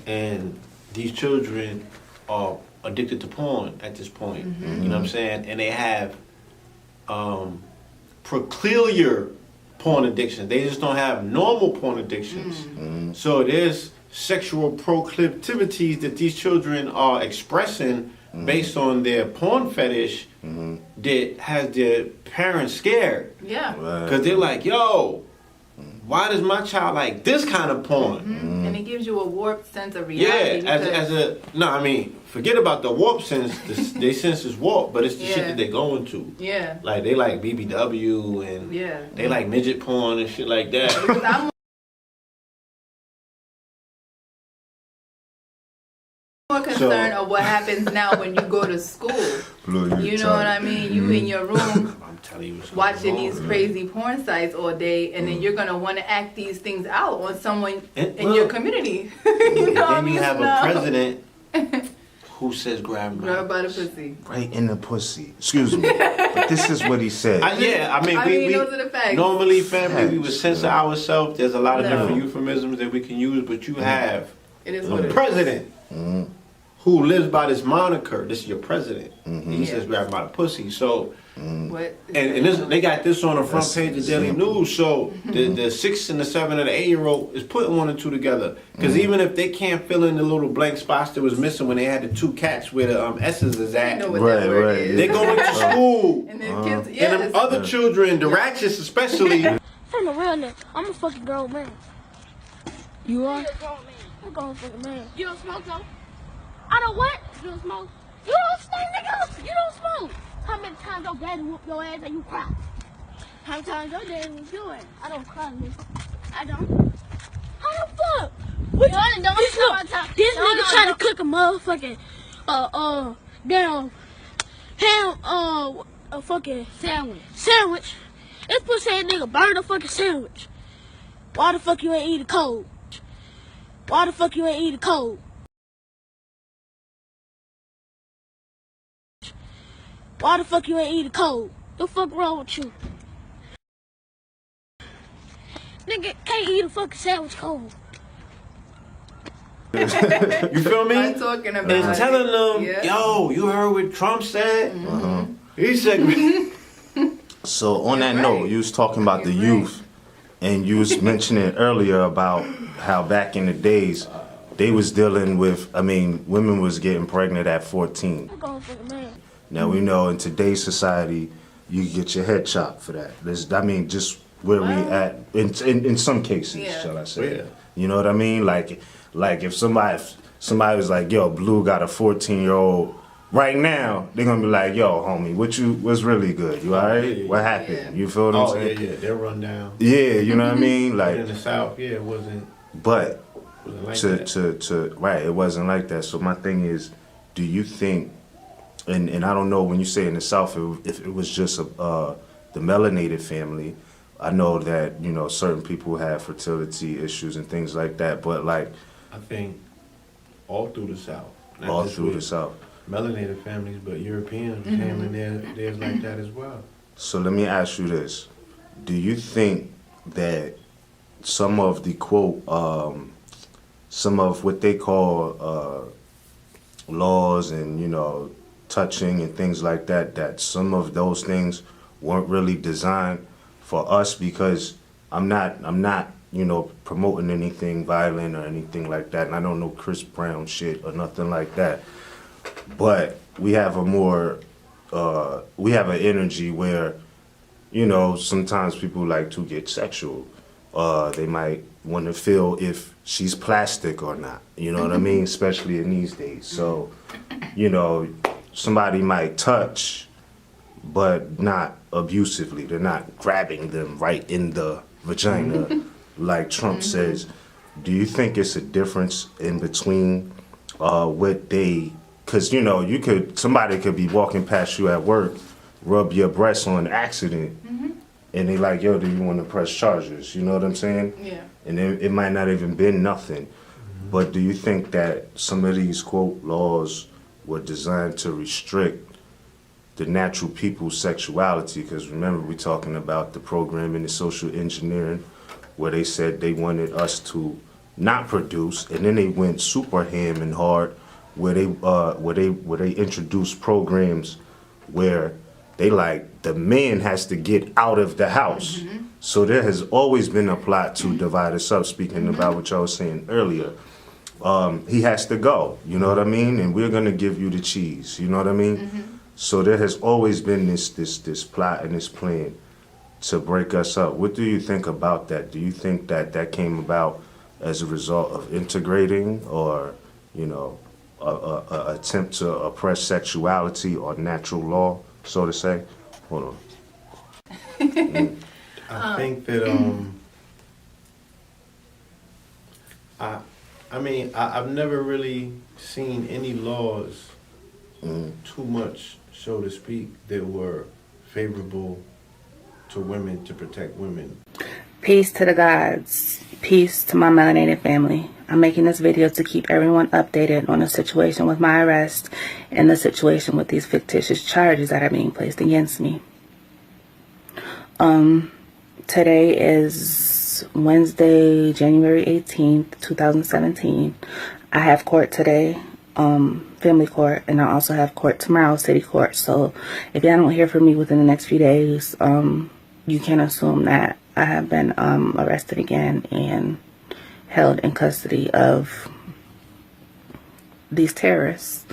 C: and these children are addicted to porn at this point. You know what I'm saying? And they have peculiar porn addictions. They just don't have normal porn addictions. So there's sexual proclivities that these children are expressing based on their porn fetish that has their parents scared.
D: Yeah.
C: Because they're like, yo, why does my child like this kind of porn?
D: And it gives you a warped sense of reality.
C: Yeah, forget about the warp sense. Their sense is warped, but it's the shit that they're going to.
D: Yeah.
C: Like, they like BBW and they like midget porn and shit like that.
D: Because I'm more concerned of what happens now when you go to school. You know what I mean? You in your room watching these crazy porn sites all day, and then you're gonna want to act these things out on someone in your community. You know what I mean?
C: You have a president who says grab
D: by the pussy.
B: Right in the pussy. Excuse me. But this is what he said.
C: We
D: those are the facts.
C: Normally, family, we would censor ourselves. There's a lot of different euphemisms that we can use, but you have a president who lives by this moniker. This is your president. He says grab by the pussy. So, and they got this on the front page of Daily News. So the 6 and the 7 and the 8-year-old is putting 1 and 2 together. Because even if they can't fill in the little blank spots that was missing when they had the 2 cats where the S's is at, they're going to school.
D: And then kids,
C: and them other children, the ratchets especially.
L: From the real nigga, I'm a fucking grown man. You are? I'm a grown fucking man. You don't smoke though? I don't what? You don't smoke? You don't smoke, nigga! You don't smoke! How many times your daddy whoop your ass and you cry? How many times your daddy whoop your ass? I don't cry, nigga. I don't. How the fuck? What you don't this nigga trying to cook a motherfucking, damn, ham, a fucking sandwich. This pussy ass nigga burn a fucking sandwich. Why the fuck you ain't eat it cold? Why the fuck you ain't eat it cold? Why the fuck you ain't eat it cold? The fuck wrong with you? Nigga can't eat a fucking sandwich cold.
C: You feel me?
D: I'm talking about
C: and telling them, yo, you heard what Trump said? He said.
B: So on that note, you was talking about the youth, and you was mentioning earlier about how back in the days, they was dealing with, women was getting pregnant at 14. Now we know in today's society, you get your head chopped for that. Just where we at in some cases, shall I say? Yeah. You know what I mean? Like if somebody was like, "Yo, Blue got a 14-year-old." Right now, they're gonna be like, "Yo, homie, what's really good? You alright?
C: Yeah,
B: what happened? Yeah. You feel what I'm saying?"
C: Yeah, they'll run down.
B: Yeah, you know what I mean? Like
C: in the South, it wasn't.
B: But
C: like
B: it wasn't like that. So my thing is, do you think? And I don't know when you say in the South if it was just the melanated family. I know that certain people have fertility issues and things like that, but like
C: I think all through the South.
B: All through the South.
C: Melanated families, but European family there's like that as well.
B: So let me ask you this: do you think that some of the quote, some of what they call laws and touching and things like that some of those things weren't really designed for us? Because I'm not promoting anything violent or anything like that, and I don't know Chris Brown shit or nothing like that, but we have we have an energy where sometimes people like to get sexual. They might want to feel if she's plastic or not, you know what I mean, especially in these days. So somebody might touch, but not abusively. They're not grabbing them right in the vagina, like Trump says. Do you think it's a difference in between what they because, you know, somebody could be walking past you at work, rub your breast on accident, and they like, yo, do you want to press charges? You know what I'm saying?
D: Yeah.
B: And it might not even been nothing. But do you think that some of these, quote, laws were designed to restrict the natural people's sexuality? Because remember, we're talking about the programming and social engineering, where they said they wanted us to not produce, and then they went super ham and hard, where they introduced programs where they like the man has to get out of the house. So there has always been a plot to divide us up. Speaking about what y'all was saying earlier, he has to go. You know what I mean? And we're gonna give you the cheese. You know what I mean? So there has always been this plot and this plan to break us up. What do you think about that? Do you think that came about as a result of integrating, or, you know, a attempt to oppress sexuality or natural law, so to say? Hold on.
C: I think that I mean, I've never really seen any laws too much, so to speak, that were favorable to women, to protect women.
M: Peace to the gods. Peace to my melanated family. I'm making this video to keep everyone updated on the situation with my arrest and the situation with these fictitious charges that are being placed against me. Today is Wednesday, January 18th, 2017. I have court today, family court, and I also have court tomorrow, city court. So if y'all don't hear from me within the next few days, you can assume that I have been arrested again and held in custody of these terrorists.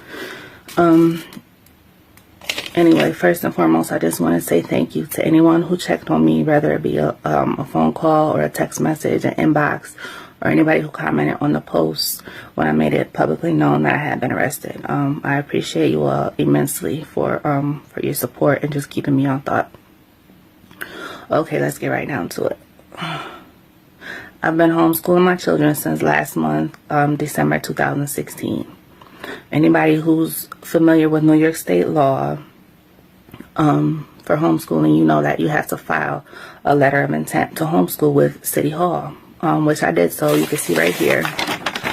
M: Anyway, first and foremost, I just want to say thank you to anyone who checked on me, whether it be a phone call or a text message, an inbox, or anybody who commented on the post when I made it publicly known that I had been arrested. I appreciate you all immensely for your support and just keeping me on thought. Okay, let's get right down to it. I've been homeschooling my children since last month, December 2016. Anybody who's familiar with New York State law, for homeschooling, you know that you have to file a letter of intent to homeschool with City Hall, which I did. So you can see right here,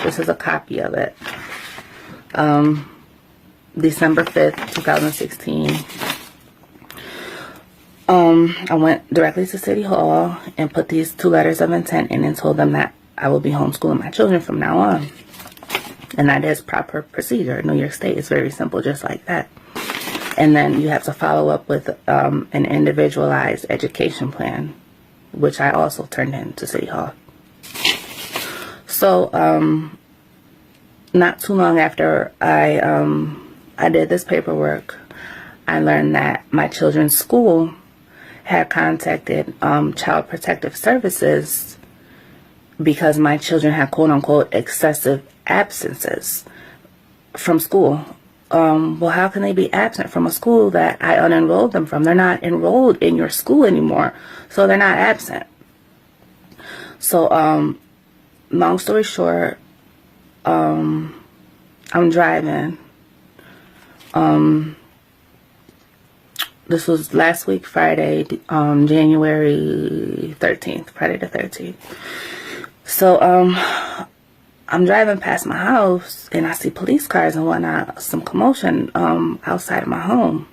M: this is a copy of it. December 5th, 2016. I went directly to City Hall and put these 2 letters of intent in and told them that I will be homeschooling my children from now on. And that is proper procedure. New York State is very simple, just like that. And then you have to follow up with an individualized education plan, which I also turned in to City Hall. So, not too long after I did this paperwork, I learned that my children's school had contacted Child Protective Services because my children had quote-unquote excessive absences from school. Well, how can they be absent from a school that I unenrolled them from? They're not enrolled in your school anymore, so they're not absent. So, long story short, I'm driving. This was last week, Friday, January 13th, Friday the 13th. So, I'm driving past my house and I see police cars and whatnot, some commotion outside of my home.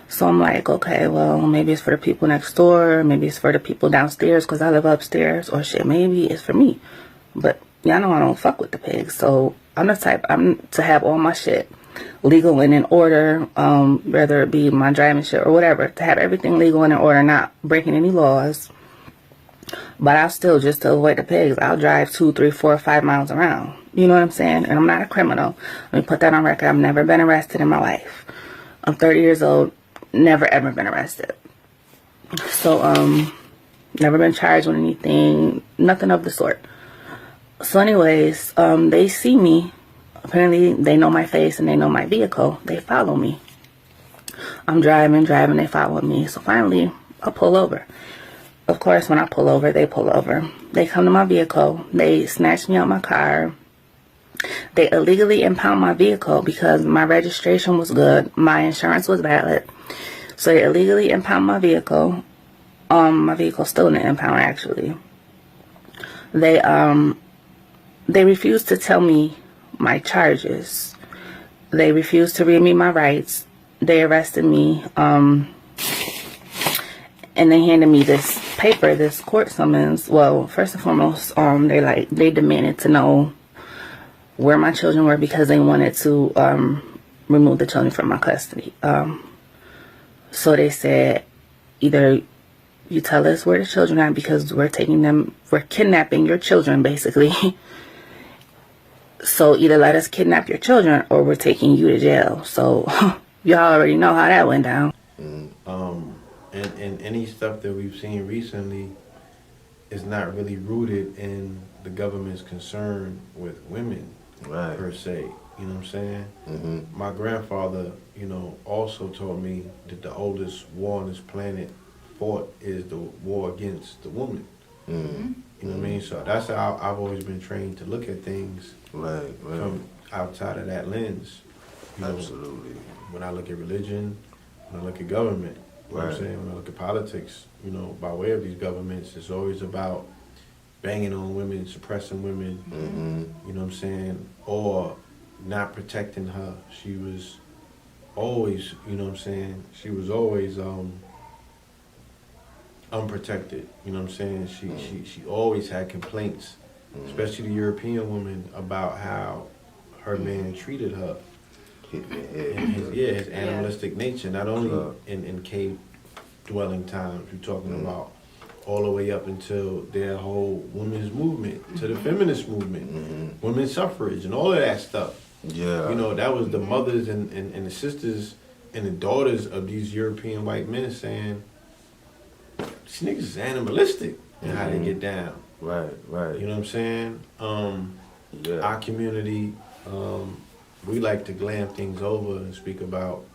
M: So I'm like, okay, well, maybe it's for the people next door, maybe it's for the people downstairs because I live upstairs, or shit, maybe it's for me. But y'all know I don't fuck with the pigs, so I'm the type, I'm to have all my shit legal and in order, whether it be my driving shit or whatever, to have everything legal and in order, not breaking any laws. But I'll still, just to avoid the pigs, I'll drive 2, 3, 4, 5 miles around. You know what I'm saying? And I'm not a criminal. Let me put that on record. I've never been arrested in my life. I'm 30 years old, never ever been arrested. So, never been charged with anything, nothing of the sort. So anyways, they see me. Apparently, they know my face and they know my vehicle. They follow me. I'm driving, they follow me. So finally, I pull over. Of course, when I pull over, they pull over. They come to my vehicle. They snatch me out my car. They illegally impound my vehicle because my registration was good, my insurance was valid. So they illegally impound my vehicle. My vehicle's still in the impound actually. They refused to tell me my charges. They refused to read me my rights. They arrested me, and they handed me this paper, this court summons. Well, first and foremost, they demanded to know where my children were because they wanted to remove the children from my custody. So they said, either you tell us where the children are because we're kidnapping your children, basically. So either let us kidnap your children or we're taking you to jail. So y'all already know how that went down.
C: And any stuff that we've seen recently is not really rooted in the government's concern with women,
B: right,
C: per se. You know what I'm saying? Mm-hmm. My grandfather, also told me that the oldest war on this planet fought is the war against the woman. Mm-hmm. You know what I mean? So that's how I've always been trained to look at things from outside of that lens.
B: Absolutely.
C: When I look at religion, when I look at government, you know what I'm saying? When I look at politics, by way of these governments, it's always about banging on women, suppressing women, you know what I'm saying? Or not protecting her. She was always, you know what I'm saying? She was always unprotected, you know what I'm saying? She always had complaints, especially the European woman, about how her man treated her. His animalistic nature, not only in cave dwelling times, we're talking about all the way up until their whole women's movement, to the feminist movement, women's suffrage, and all of that stuff.
B: Yeah.
C: That was the mothers and the sisters and the daughters of these European white men saying, these niggas is animalistic in how they get down.
B: Right.
C: You know what I'm saying? Our community, we like to glam things over and speak about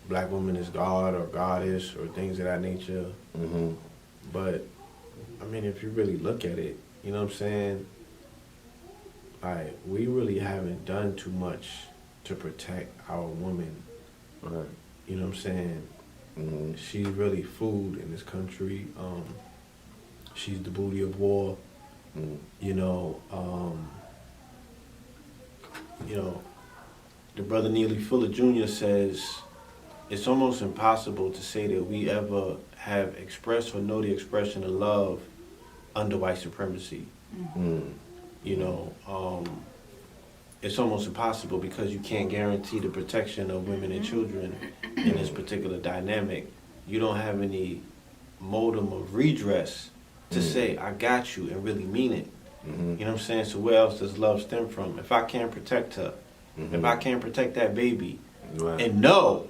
C: black women as God or goddess or things of that nature. Mm-hmm. But, I mean, if you really look at it, you know what I'm saying? We really haven't done too much to protect our woman.
B: Right.
C: You know what I'm saying? Mm-hmm. She's really food in this country. She's the booty of war. The brother Neely Fuller Jr. says it's almost impossible to say that we ever have expressed or know the expression of love under white supremacy. It's almost impossible because you can't guarantee the protection of women and children in this particular dynamic. You don't have any modem of redress to say, I got you, and really mean it. You know what I'm saying? So where else does love stem from? If I can't protect her, if I can't protect that baby, and know,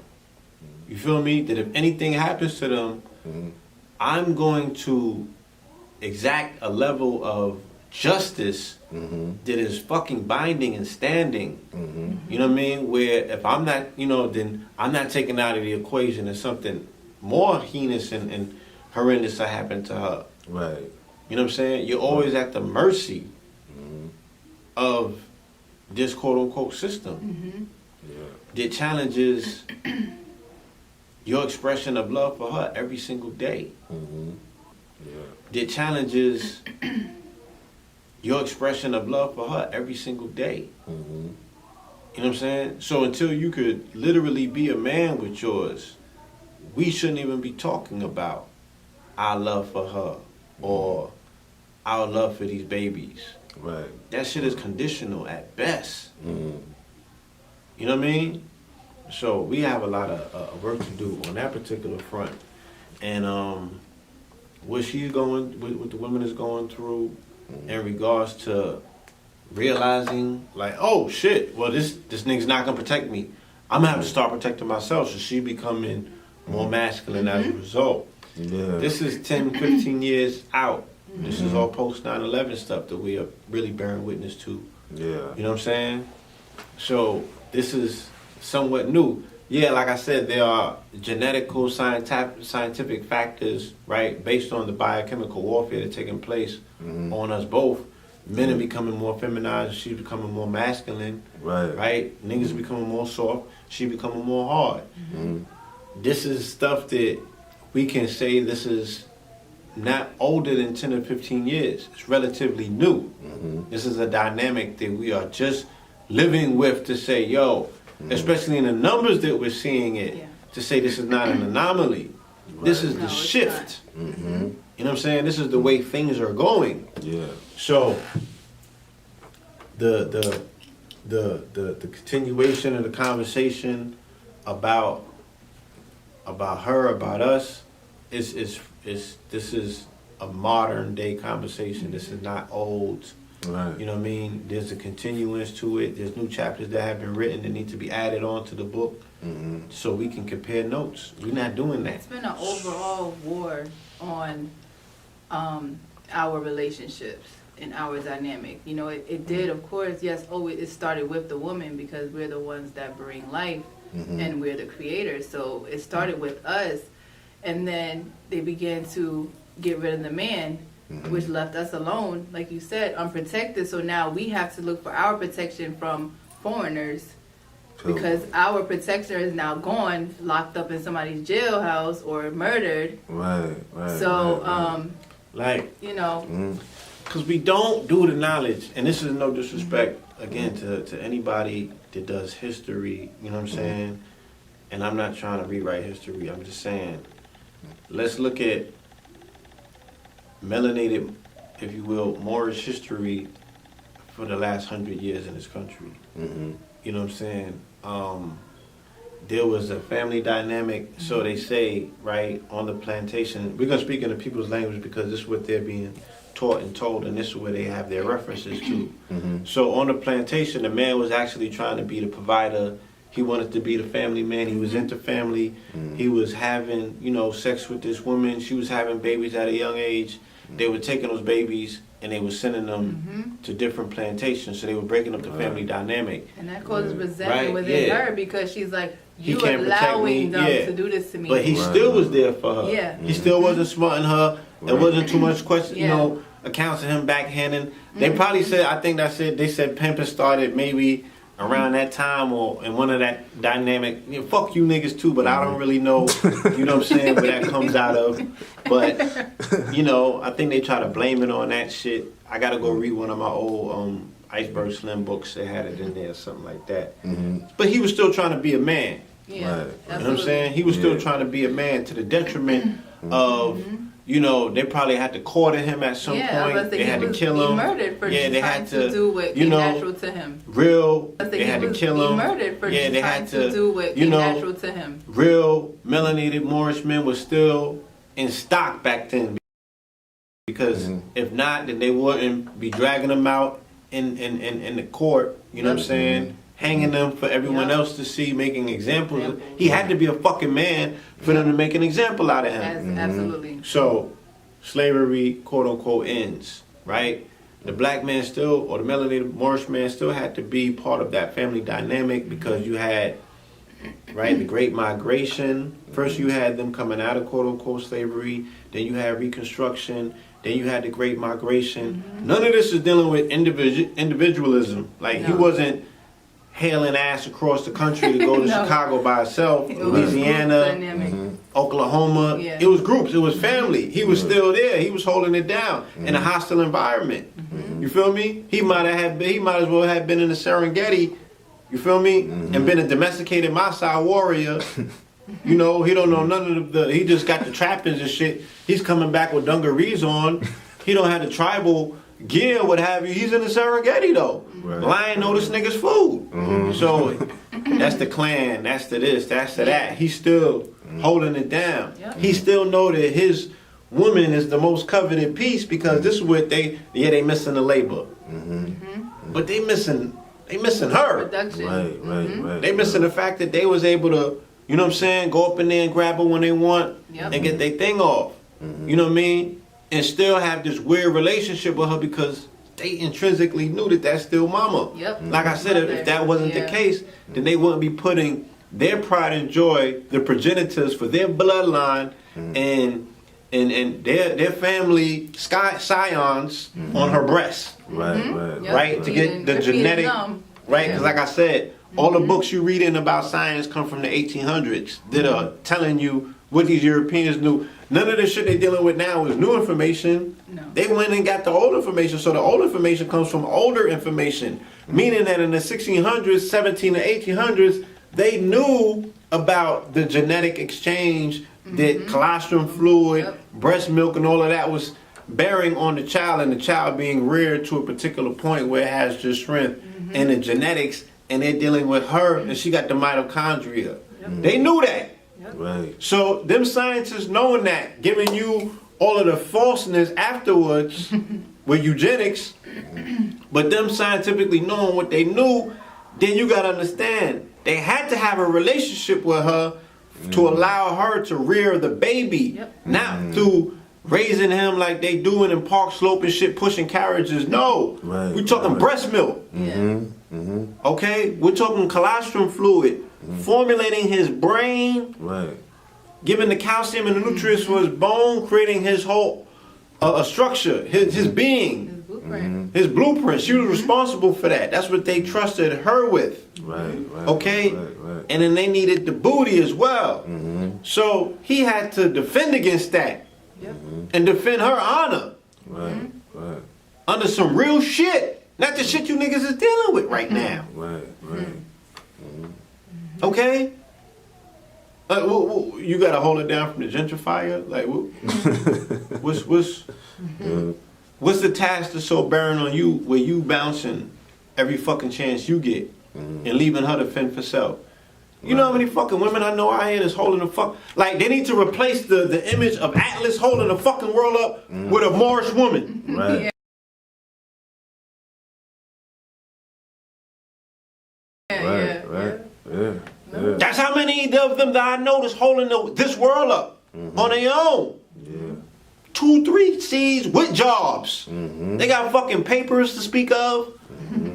C: you feel me, that if anything happens to them, I'm going to exact a level of justice that is fucking binding and standing. You know what I mean? Where if I'm not, then I'm not taken out of the equation and something more heinous and horrendous that happened to her.
B: Right.
C: You know what I'm saying? You're always at the mercy of this quote-unquote system that challenges your expression of love for her every single day. That challenges your expression of love for her every single day. You know what I'm saying? So until you could literally be a man with yours, we shouldn't even be talking about our love for her or our love for these babies.
B: Right.
C: That shit is conditional at best. You know what I mean? So we have a lot of work to do on that particular front. And what she's going, what the women is going through in regards to realizing, like, oh shit, well this nigga's not gonna protect me. I'm gonna have to start protecting myself. So she becoming more masculine as a result.
B: Yeah.
C: This is 10, 15 years out. This is all post 9/11 stuff that we are really bearing witness to.
B: Yeah.
C: You know what I'm saying? So this is somewhat new. Yeah, like I said, there are genetical, scientific factors, right, based on the biochemical warfare that's taking place on us both, Men are becoming more feminized, she's becoming more masculine. Right? Niggas becoming more soft, she becoming more hard. This is stuff that we can say this is not older than 10 or 15 years. It's relatively new. This is a dynamic that we are just living with to say, yo, especially in the numbers that we're seeing it, to say this is not an anomaly. This is the shift. You know what I'm saying? This is the way things are going. So the continuation of the conversation about her, about us, is this is a modern day conversation. This is not old.
B: Right.
C: You know what I mean? There's a continuance to it. There's new chapters that have been written that need to be added on to the book, so we can compare notes. We're not doing that.
D: It's been an overall war on our relationships and our dynamic. You know, it did, of course, yes, it started with the woman because we're the ones that bring life and we're the creators. So it started with us, and then they began to get rid of the man, which left us alone, like you said, unprotected. So now we have to look for our protection from foreigners because our protector is now gone, locked up in somebody's jailhouse or murdered.
B: Right.
D: So, you know.
C: Because we don't do the knowledge, and this is no disrespect, again, to anybody that does history, you know what I'm saying? And I'm not trying to rewrite history, I'm just saying, let's look at melanated, if you will, Moorish history for the last 100 years in this country. You know what I'm saying? There was a family dynamic, so they say, right, on the plantation. We're going to speak in the people's language because this is what they're being taught and told, and this is where they have their references to. So on the plantation, the man was actually trying to be the provider. He wanted to be the family man. He was into family. He was having, you know, sex with this woman. She was having babies at a young age. They were taking those babies and they were sending them to different plantations. So they were breaking up the family dynamic.
D: And that causes resentment within her because she's like, you
C: can't
D: allowing them to do this to me.
C: But he still was there for her. He still wasn't smarting her. There wasn't too much question, you know, accounts of him backhanding. They probably said, I think they said pimping started maybe around that time or in one of that dynamic. You know, fuck you niggas too, but I don't really know, you know what I'm saying, where that comes out of. But, you know, I think they try to blame it on that shit. I gotta go read one of my old Iceberg Slim books that had it in there or something like that. But he was still trying to be a man. You know what I'm saying? He was still trying to be a man to the detriment of, you know, they probably had to quarter him at some point. They had to kill him.
D: He murdered for
C: they had
D: to do what came natural to him.
C: They had to kill him.
D: He murdered for
C: they had
D: to do what came natural to him.
C: Real melanated Moorish men were still in stock back then. Because if not, then they wouldn't be dragging them out in the court, you know what I'm saying? Hanging them for everyone else to see, making examples. He had to be a fucking man for them to make an example out of him.
D: Absolutely.
C: So, slavery, quote unquote, ends, right? The black man still, or the melanated Moorish man still had to be part of that family dynamic because you had, right, the Great Migration. First you had them coming out of quote unquote slavery, then you had Reconstruction, then you had the Great Migration. None of this is dealing with individualism. Like, he wasn't hailing ass across the country to go to Chicago by himself, Louisiana, Oklahoma. It was groups, it was family. He was still there. He was holding it down in a hostile environment. You feel me? He might as well have been in the Serengeti, you feel me? And been a domesticated Maasai warrior. You know, he don't know none of he just got the trappings and shit. He's coming back with dungarees on. He don't have the tribal gear, what have you. He's in the Serengeti though. Lion know this nigga's food. So that's the clan, that's the this, that's the that. He's still holding it down. He still know that his woman is the most coveted piece because this is what they missing the labor. But they missing her. They missing the fact that they was able to, you know what I'm saying, go up in there and grab her when they want and get their thing off. You know what I mean? And still have this weird relationship with her because they intrinsically knew that that's still mama. Like I said, if that wasn't the case, then they wouldn't be putting their pride and joy, the progenitors for their bloodline, and and their family scions on her breast. Right? To get the genetic, right? Because like I said, all the books you reading about science come from the 1800s that are telling you what these Europeans knew. None of the shit they're dealing with now is new information. No. They went and got the old information, so the old information comes from older information. Meaning that in the 1600s, 17 to 1800s, they knew about the genetic exchange that colostrum fluid, breast milk, and all of that was bearing on the child, and the child being reared to a particular point where it has just strength and the genetics, and they're dealing with her, and she got the mitochondria. They knew that.
B: Right.
C: So them scientists knowing that, giving you all of the falseness afterwards with eugenics, but them scientifically knowing what they knew, then you gotta understand, they had to have a relationship with her to allow her to rear the baby, not through raising him like they doing in Park Slope and shit, pushing carriages. No, we're talking breast milk. Okay, we're talking colostrum fluid, formulating his brain, giving the calcium and the nutrients for his bone, creating his whole a structure, his being. His blueprint. She was responsible for that. That's what they trusted her with. Okay? And then they needed the booty as well. So he had to defend against that. And defend her honor. Under some real shit. Not the shit you niggas is dealing with right now. Okay? You gotta hold it down from the gentrifier? Like, what's the task that's so bearing on you where you bouncing every fucking chance you get and leaving her to fend for self? You know how many fucking women I know out here that's holding the fuck... Like, they need to replace the image of Atlas holding the fucking world up with a Moorish woman. That's how many of them that I know that's holding this world up on their own. 2, 3 C's with jobs. They got fucking papers to speak of.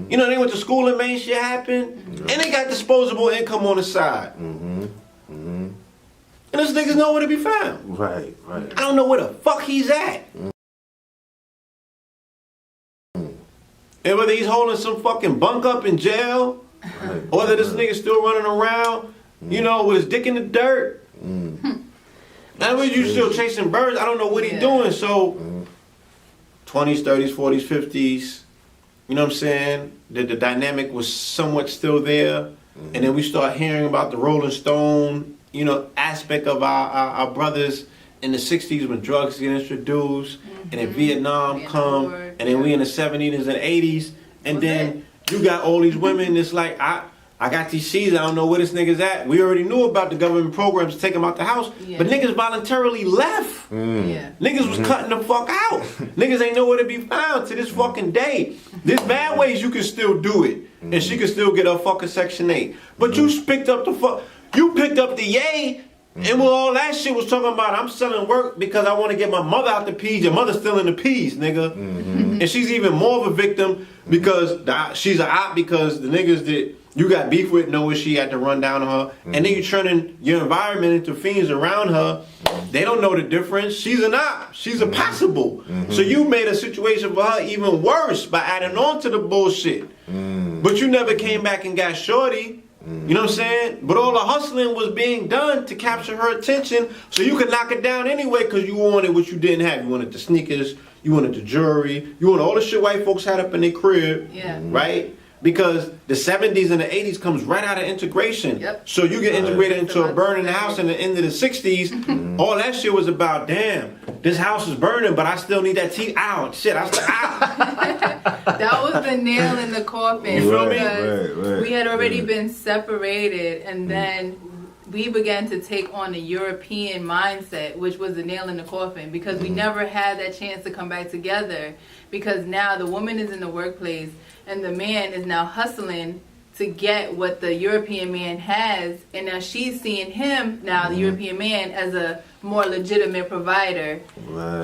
C: You know, they went to school and made shit happen. And they got disposable income on the side. And those niggas nowhere to be found. I don't know where the fuck he's at. And whether he's holding some fucking bunk up in jail, or whether this nigga still running around, you know, with his dick in the dirt. Now, when you still chasing birds, I don't know what he's doing. So, 20s, 30s, 40s, 50s, you know what I'm saying? The dynamic was somewhat still there. And then we start hearing about the Rolling Stone, you know, aspect of our brothers in the 60s when drugs get introduced, and then Vietnam come, and then we in the 70s and 80s, and then you got all these women that's like, I got these C's, I don't know where this nigga's at. We already knew about the government programs to take him out the house, but niggas voluntarily left. Niggas was cutting the fuck out. Niggas ain't nowhere to be found to this fucking day. There's bad ways you can still do it, and she can still get her fucking Section 8. But you picked up the yay, and when all that shit was talking about, I'm selling work because I want to get my mother out the peas. Your mother's still in the peas, nigga. And she's even more of a victim because she's an op because the niggas that you got beef with know what she had to run down on her. And then you turning your environment into fiends around her. They don't know the difference. She's an op. She's a possible. So you made a situation for her even worse by adding on to the bullshit. But you never came back and got shorty. You know what I'm saying? But all the hustling was being done to capture her attention so you could knock it down anyway because you wanted what you didn't have. You wanted the sneakers, you wanted the jewelry, you wanted all the shit white folks had up in their crib, right? Because the 70s and the 80s comes right out of integration. So you get integrated into a burning house in the end of the 60s. All that shit was about, damn, this house is burning, but I still need that tea. Ow, shit, I was like, ow.
D: That was the nail in the coffin.
C: You feel me?
D: Because we had already been separated, and then we began to take on the European mindset, which was the nail in the coffin, because we never had that chance to come back together. Because now the woman is in the workplace, and the man is now hustling to get what the European man has, and now she's seeing him, now the European man, as a more legitimate provider.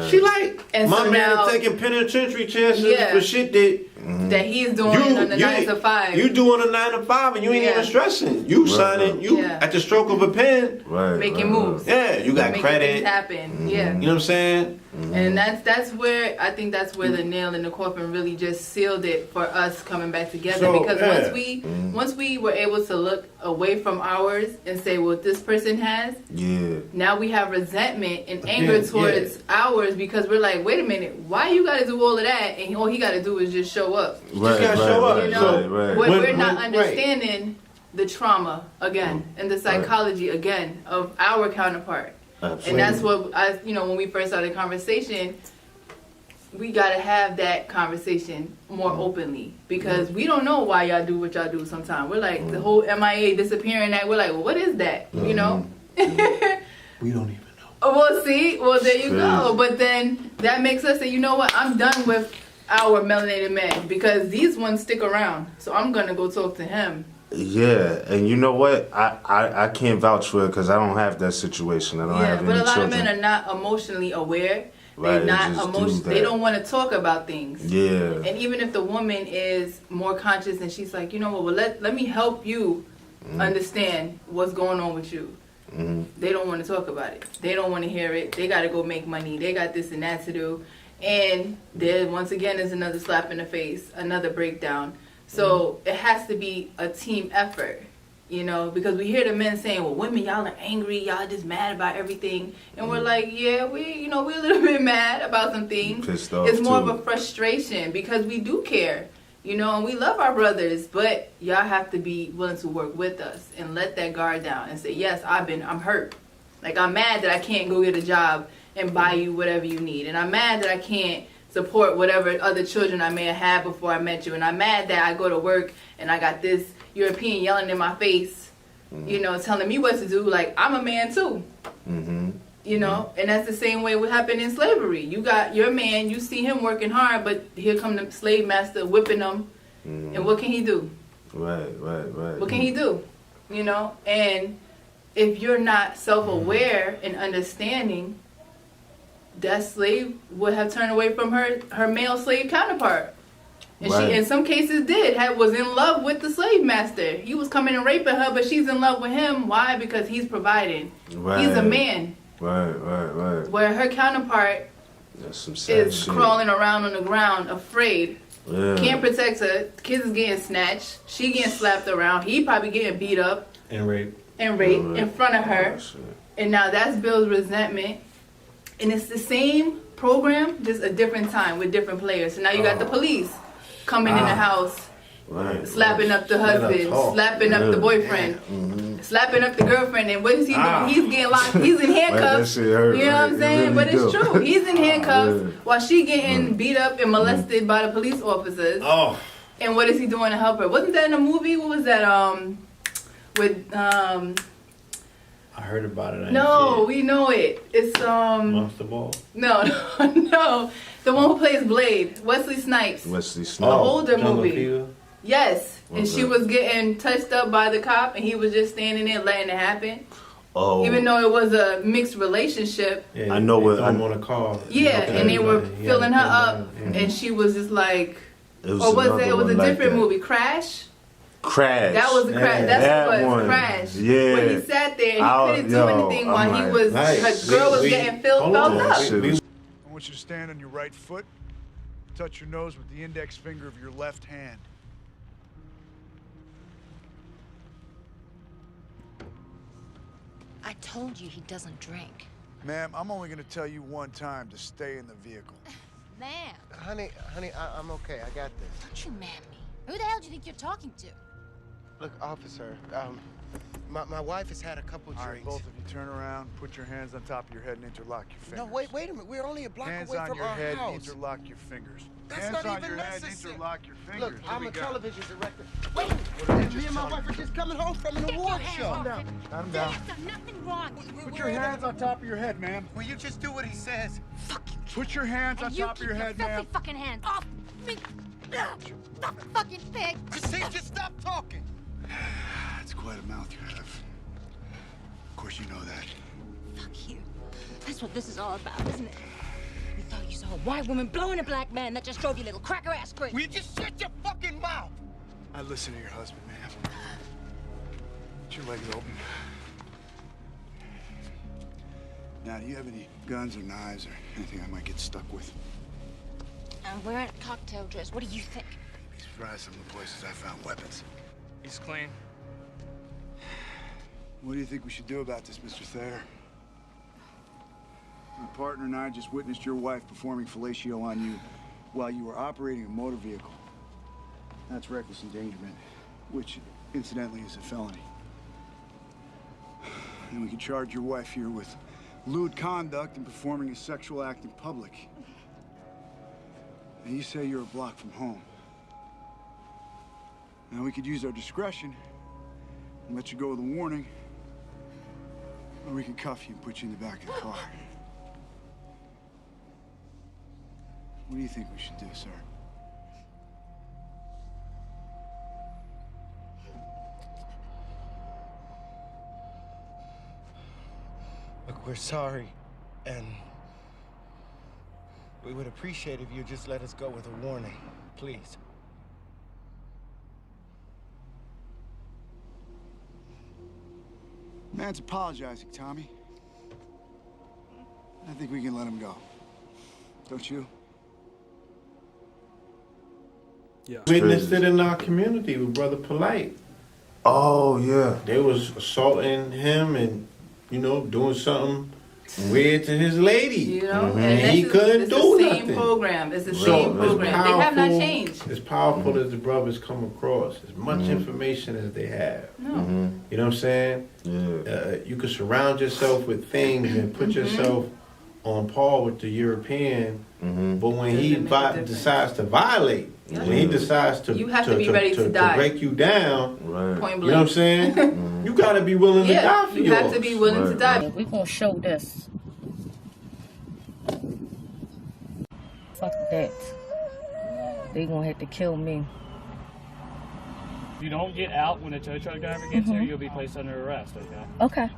C: She like, and my so man now, taking penitentiary chances for shit that
D: that he's doing on the 9 to 5.
C: You doing a 9 to 5 and you ain't even stressing. You signing, at the stroke of a pen,
D: making moves.
C: Yeah, you got
D: making
C: credit.
D: Things happen. Yeah.
C: You know what I'm saying?
D: And that's where I think that's where the nail in the coffin really just sealed it for us coming back together.
C: So,
D: because once we were able to look away from ours and say, well, this person has, now we have resentment and anger towards ours because we're like, wait a minute, why you got to do all of that and all he got to do is just show up.
C: Just gotta show up.
D: You know, we're not understanding the trauma again and the psychology again of our counterpart. Absolutely. And that's what when we first started the conversation, we gotta have that conversation more openly because we don't know why y'all do what y'all do sometimes. We're like the whole MIA disappearing act. We're like, well, what is that? You know?
C: We don't even know.
D: Well, see, there you go. But then that makes us say, you know what? I'm done with our melanated men because these ones stick around. So I'm gonna go talk to him.
B: Yeah, and you know what? I can't vouch for it because I don't have that situation. I don't have any children.
D: But a lot of men are not emotionally aware. They're not they don't want to talk about things.
B: Yeah.
D: And even if the woman is more conscious and she's like, you know what? Well, let me help you understand what's going on with you. They don't want to talk about it. They don't want to hear it. They got to go make money. They got this and that to do. And there, once again, is another slap in the face, another breakdown. So it has to be a team effort, because we hear the men saying, well, women, y'all are angry, y'all just mad about everything. And we're like, yeah, we're a little bit mad about some things.
B: Pissed off
D: it's more of a frustration because we do care, and we love our brothers, but y'all have to be willing to work with us and let that guard down and say, yes, I'm hurt. Like, I'm mad that I can't go get a job and buy you whatever you need. And I'm mad that I can't support whatever other children I may have had before I met you. And I'm mad that I go to work and I got this European yelling in my face, telling me what to do. Like, I'm a man too. And that's the same way what happened in slavery. You got your man, you see him working hard, but here come the slave master whipping him. And what can he do?
B: Right.
D: What can he do? And if you're not self-aware and understanding, that slave would have turned away from her male slave counterpart. And she, in some cases, was in love with the slave master. He was coming and raping her, but she's in love with him. Why? Because he's providing. He's a man.
B: Right.
D: Where her counterpart is crawling around on the ground, afraid. Yeah. Can't protect her. Kids is getting snatched. She getting slapped around. He probably getting beat up.
C: And raped.
D: In front of her. And now that's builds resentment. And it's the same program, just a different time with different players. So now you got the police coming in the house, slapping up the husband, slapping up the boyfriend, slapping up the girlfriend. And what is he doing? He's getting locked. He's in handcuffs. You know what I'm saying? But it's true. He's in handcuffs while she getting beat up and molested by the police officers. And what is he doing to help her? Wasn't that in a movie? What was that?
C: I heard about it.
D: No, we know it. It's
C: Monster Ball.
D: No. The one who plays Blade, Wesley Snipes. The older movie.
C: Fever?
D: Yes, and she was getting touched up by the cop, and he was just standing there letting it happen. Even though it was a mixed relationship.
C: Yeah, I know what I'm on a call.
D: Yeah, and they were filling her up, and she was just like, it was a different movie, Crash. That was the Crash. That's what it was, Crash.
B: Yeah.
D: When he sat there and he couldn't do anything while he was, her girl was getting filled up.
N: I want you to stand on your right foot. Touch your nose with the index finger of your left hand.
O: I told you he doesn't drink.
N: Ma'am, I'm only going to tell you one time to stay in the vehicle.
O: Ma'am.
P: Honey, I'm okay. I got this.
O: Don't you man me. Who the hell do you think you're talking to?
P: Look, officer, my wife has had a couple drinks.
N: All right, both of you turn around, put your hands on top of your head and interlock your fingers.
P: No, wait a minute. We're only a block away from our house.
N: Hands on your head and interlock your fingers.
P: That's
N: hands
P: not
N: on
P: even
N: your
P: necessary.
N: head, interlock your fingers.
P: Look, I'm a television director.
N: Wait,
P: me and my wife are just coming home from an award show.
N: Calm down. Calm down.
O: Nothing wrong.
N: Put your hands on top of your head, ma'am.
P: Will you just do what he says?
O: Fuck you.
N: Put your hands on top of your head, ma'am.
O: Filthy fucking hands off me. Stop fucking pig.
P: Just stop talking.
N: That's quite a mouth you have. Of course you know that.
O: Fuck you. That's what this is all about, isn't it? You thought You saw a white woman blowing a black man that just drove your little cracker ass crazy.
F: Will you just shut your fucking mouth? I listen to your husband, man. Get your legs open. Now, do you have any guns or knives or anything I might get stuck with?
O: I'm wearing a cocktail dress. What do you think?
F: Be surprised some of the places I found weapons.
Q: He's clean.
F: What do you think we should do about this, Mr. Thayer? My partner and I just witnessed your wife performing fellatio on you while you were operating a motor vehicle. That's reckless endangerment, which, incidentally, is a felony. And we could charge your wife here with lewd conduct and performing a sexual act in public. And you say you're a block from home. Now, we could use our discretion and let you go with a warning, or we can cuff you and put you in the back of the car. What do you think we should do, sir?
P: Look, we're sorry, and we would appreciate if you just let us go with a warning, please.
F: Man's apologizing, Tommy. I think we can let him go. Don't you?
C: Yeah. Witnessed it in our community with Brother Polite.
B: Oh, yeah.
C: They was assaulting him and, you know, doing something weird to his lady.
D: You know,
C: and he couldn't do
D: the
C: nothing.
D: same program. It's the same program. They have not changed.
C: As powerful as the brothers come across, as much information as they have.
D: No.
C: You know what I'm saying?
B: Yeah.
C: You can surround yourself with things and put yourself on par with the European, but when he decides to violate, when he decides to
D: you have to be ready to die.
C: break you down,
D: Point blank.
C: you know what I'm saying? You gotta be willing to die for yours.
D: You have to be willing to die.
M: We're gonna show this. Fuck that. They gonna have to kill me.
Q: If you don't get out when a tow truck driver gets here, you'll be placed under arrest, okay?
M: Okay.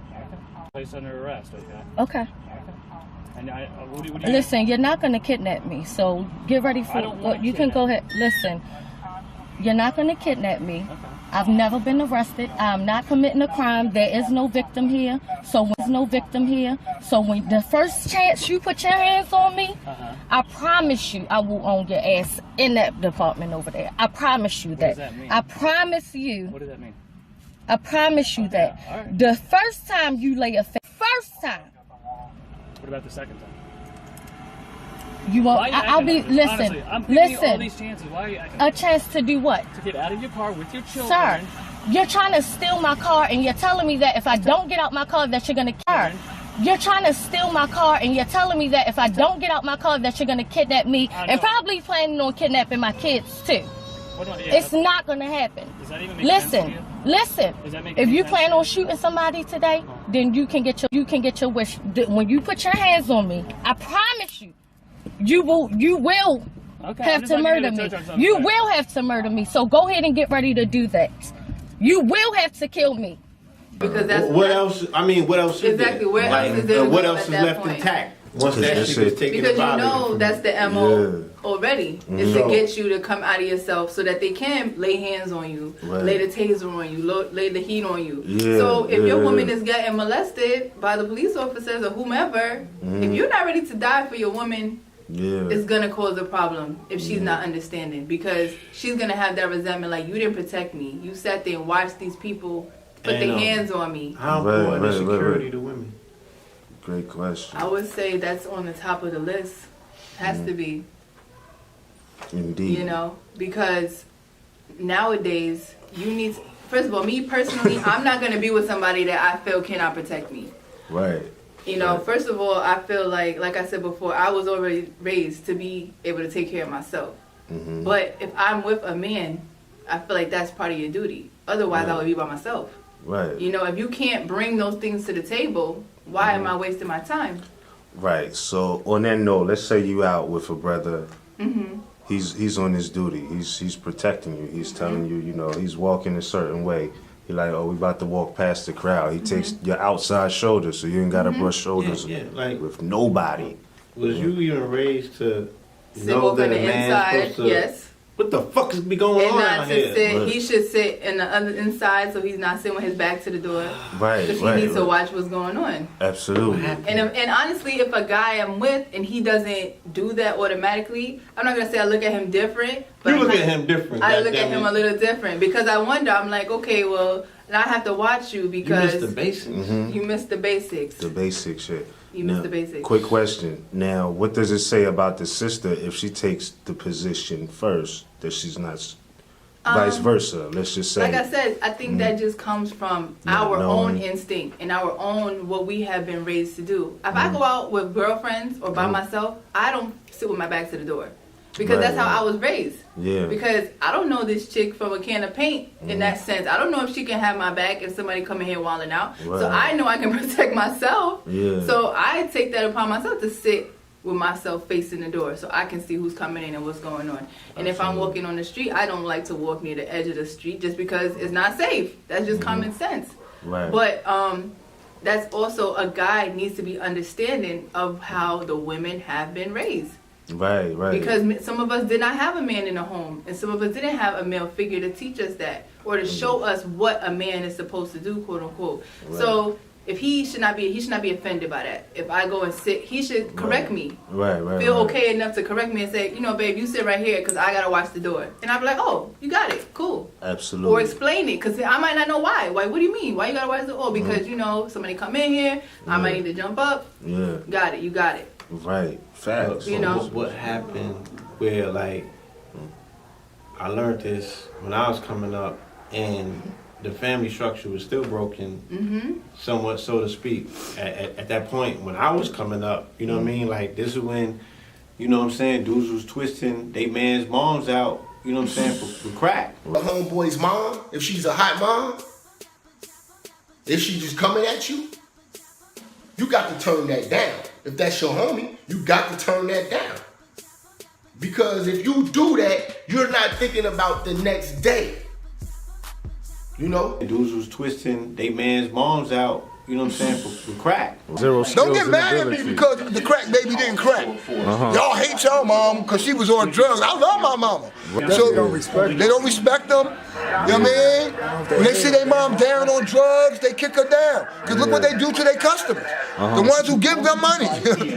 Q: Placed under arrest, okay?
M: Okay.
Q: And what do you
M: Listen, you're not gonna kidnap me, so get ready for it. You can go ahead. Listen, you're not gonna kidnap me.
Q: Okay.
M: I've never been arrested. I'm not committing a crime. There is no victim here. So there's no victim here. So when the first chance you put your hands on me, I promise you I will own your ass in that department over there. I promise you that.
Q: What does that mean?
M: I promise you.
Q: What does that mean?
M: I promise you that.
Q: All right.
M: The first time you lay a first time.
Q: What about the second time?
M: You won't. I'll be. Listen.
Q: Honestly, I'm giving you all these chances. Why are you acting?
M: A chance to do what?
Q: To get out of your car with your children.
M: Sir, you're trying to steal my car, and you're telling me that if I don't get out my car, that you're gonna kill her. You're trying to steal my car, and you're telling me that if I don't get out my car, that you're gonna kidnap me, and probably planning on kidnapping my kids too. It's not gonna happen.
Q: Does that even make sense to you?
M: Listen.
Q: Does that make
M: If
Q: any
M: you
Q: sense
M: plan
Q: to you?
M: on shooting somebody today, then you can get your wish. When you put your hands on me, I promise you, you will
Q: Okay,
M: have to murder me. You will have to murder me. So go ahead and get ready to do that. You will have to kill me.
D: Because that's
C: what else? I mean, what else?
D: Exactly. Where else is there?
C: What else
D: at
C: is
D: that
C: left
D: point?
C: intact once that shit is taken?
D: Because you know that's the MO already. Is to
C: So-
D: get you to come out of yourself so that they can lay hands on you, lay the taser on you, lay the heat on you.
B: Yeah,
D: So if your
B: yeah.
D: woman is getting molested by the police officers or whomever, if you're not ready to die for your woman, it's gonna cause a problem if she's not understanding, because she's gonna have that resentment, like, you didn't protect me. You sat there and watched these people put
C: And,
D: their hands on me.
C: How important is security to women?
B: Great question.
D: I would say that's on the top of the list. Has to be.
B: Indeed.
D: You know, because nowadays you need. First of all, me personally, I'm not gonna be with somebody that I feel cannot protect me.
B: Right.
D: You know, first of all, I feel like I said before, I was already raised to be able to take care of myself. But if I'm with a man, I feel like that's part of your duty. Otherwise, I would be by myself.
B: Right.
D: You know, if you can't bring those things to the table, why am I wasting my time?
B: Right. So on that note, let's say you out with a brother.
D: Mm-hmm.
B: He's on his duty. He's protecting you. He's telling you, you know, he's walking a certain way. He like, oh, we about to walk past the crowd. He takes your outside shoulder, so you ain't gotta brush shoulders
C: like
B: with nobody.
C: Was you even raised to
D: Sit
C: know
D: over
C: that
D: the
C: a man's
D: inside,
C: supposed to?
D: yes.
C: What the fuck is be going
D: And
C: on
D: not
C: out
D: to
C: here?
D: sit. He should sit in the other inside, so he's not sitting with his back to the door.
B: Right,
D: Because
B: right,
D: he needs to
B: right.
D: watch what's going on.
B: Absolutely.
D: And honestly, if a guy I'm with and he doesn't do that automatically, I'm not gonna say I look at him different. But
C: You look at him different.
D: I look at
C: goddammit.
D: him a little different because I wonder. I'm like, okay, well, and I have to watch you because
C: You missed the basics.
D: you missed the basics.
B: The basic shit.
D: You missed the basics.
B: Quick question. Now, what does it say about the sister if she takes the position first that she's not, vice versa? Let's just say.
D: Like I said, I think that just comes from
B: Not
D: our own
B: knowing.
D: instinct and our own what we have been raised to do. If I go out with girlfriends or by myself, I don't sit with my back to the door. Because
B: Right,
D: that's how
B: right.
D: I was raised.
B: Yeah.
D: Because I don't know this chick from a can of paint in that sense. I don't know if she can have my back if somebody come in here wilding out. So
B: Right.
D: I know I can protect myself.
B: Yeah.
D: So I take that upon myself to sit with myself facing the door so I can see who's coming in and what's going on. And if I'm walking on the street, I don't like to walk near the edge of the street just because it's not safe. That's just common sense.
B: Right.
D: But that's also a guy needs to be understanding of how the women have been raised.
B: Right, right.
D: Because some of us did not have a man in the home, and some of us didn't have a male figure to teach us that or to show us what a man is supposed to do, quote unquote.
B: Right.
D: So if he should not be offended by that. If I go and sit, he should correct me.
B: Right, right.
D: Feel
B: right.
D: okay enough to correct me and say, you know, babe, you sit right here because I gotta watch the door. And I'll be like, oh, you got it, cool.
B: Absolutely.
D: Or explain it, because I might not know why. Why? What do you mean? Why you gotta watch the door? Oh, because you know somebody come in here, I might need to jump up.
B: Yeah.
D: Got it. You got it.
B: Right. Facts.
D: You know.
C: What happened where, like, I learned this when I was coming up, and the family structure was still broken, somewhat, so to speak. At that point, when I was coming up, you know what I mean? Like, this is when, you know what I'm saying, dudes was twisting they man's moms out, you know what I'm saying, for crack.
F: A homeboy's mom, if she's a hot mom, if she just coming at you, you got to turn that down. If that's your homie, you got to turn that down. Because if you do that, you're not thinking about the next day. You know?
C: Dudes was twisting they man's moms out, you know what I'm saying, for crack.
B: Zero
F: Don't
B: skills
F: get
B: and
F: mad at me
B: ability.
F: because the crack baby didn't crack. Y'all hate your mom because she was on drugs. I love my mama. So they don't respect them. You know what I mean? When they see their mom down on drugs, they kick her down. Because look what they do to their customers. The ones who give them money.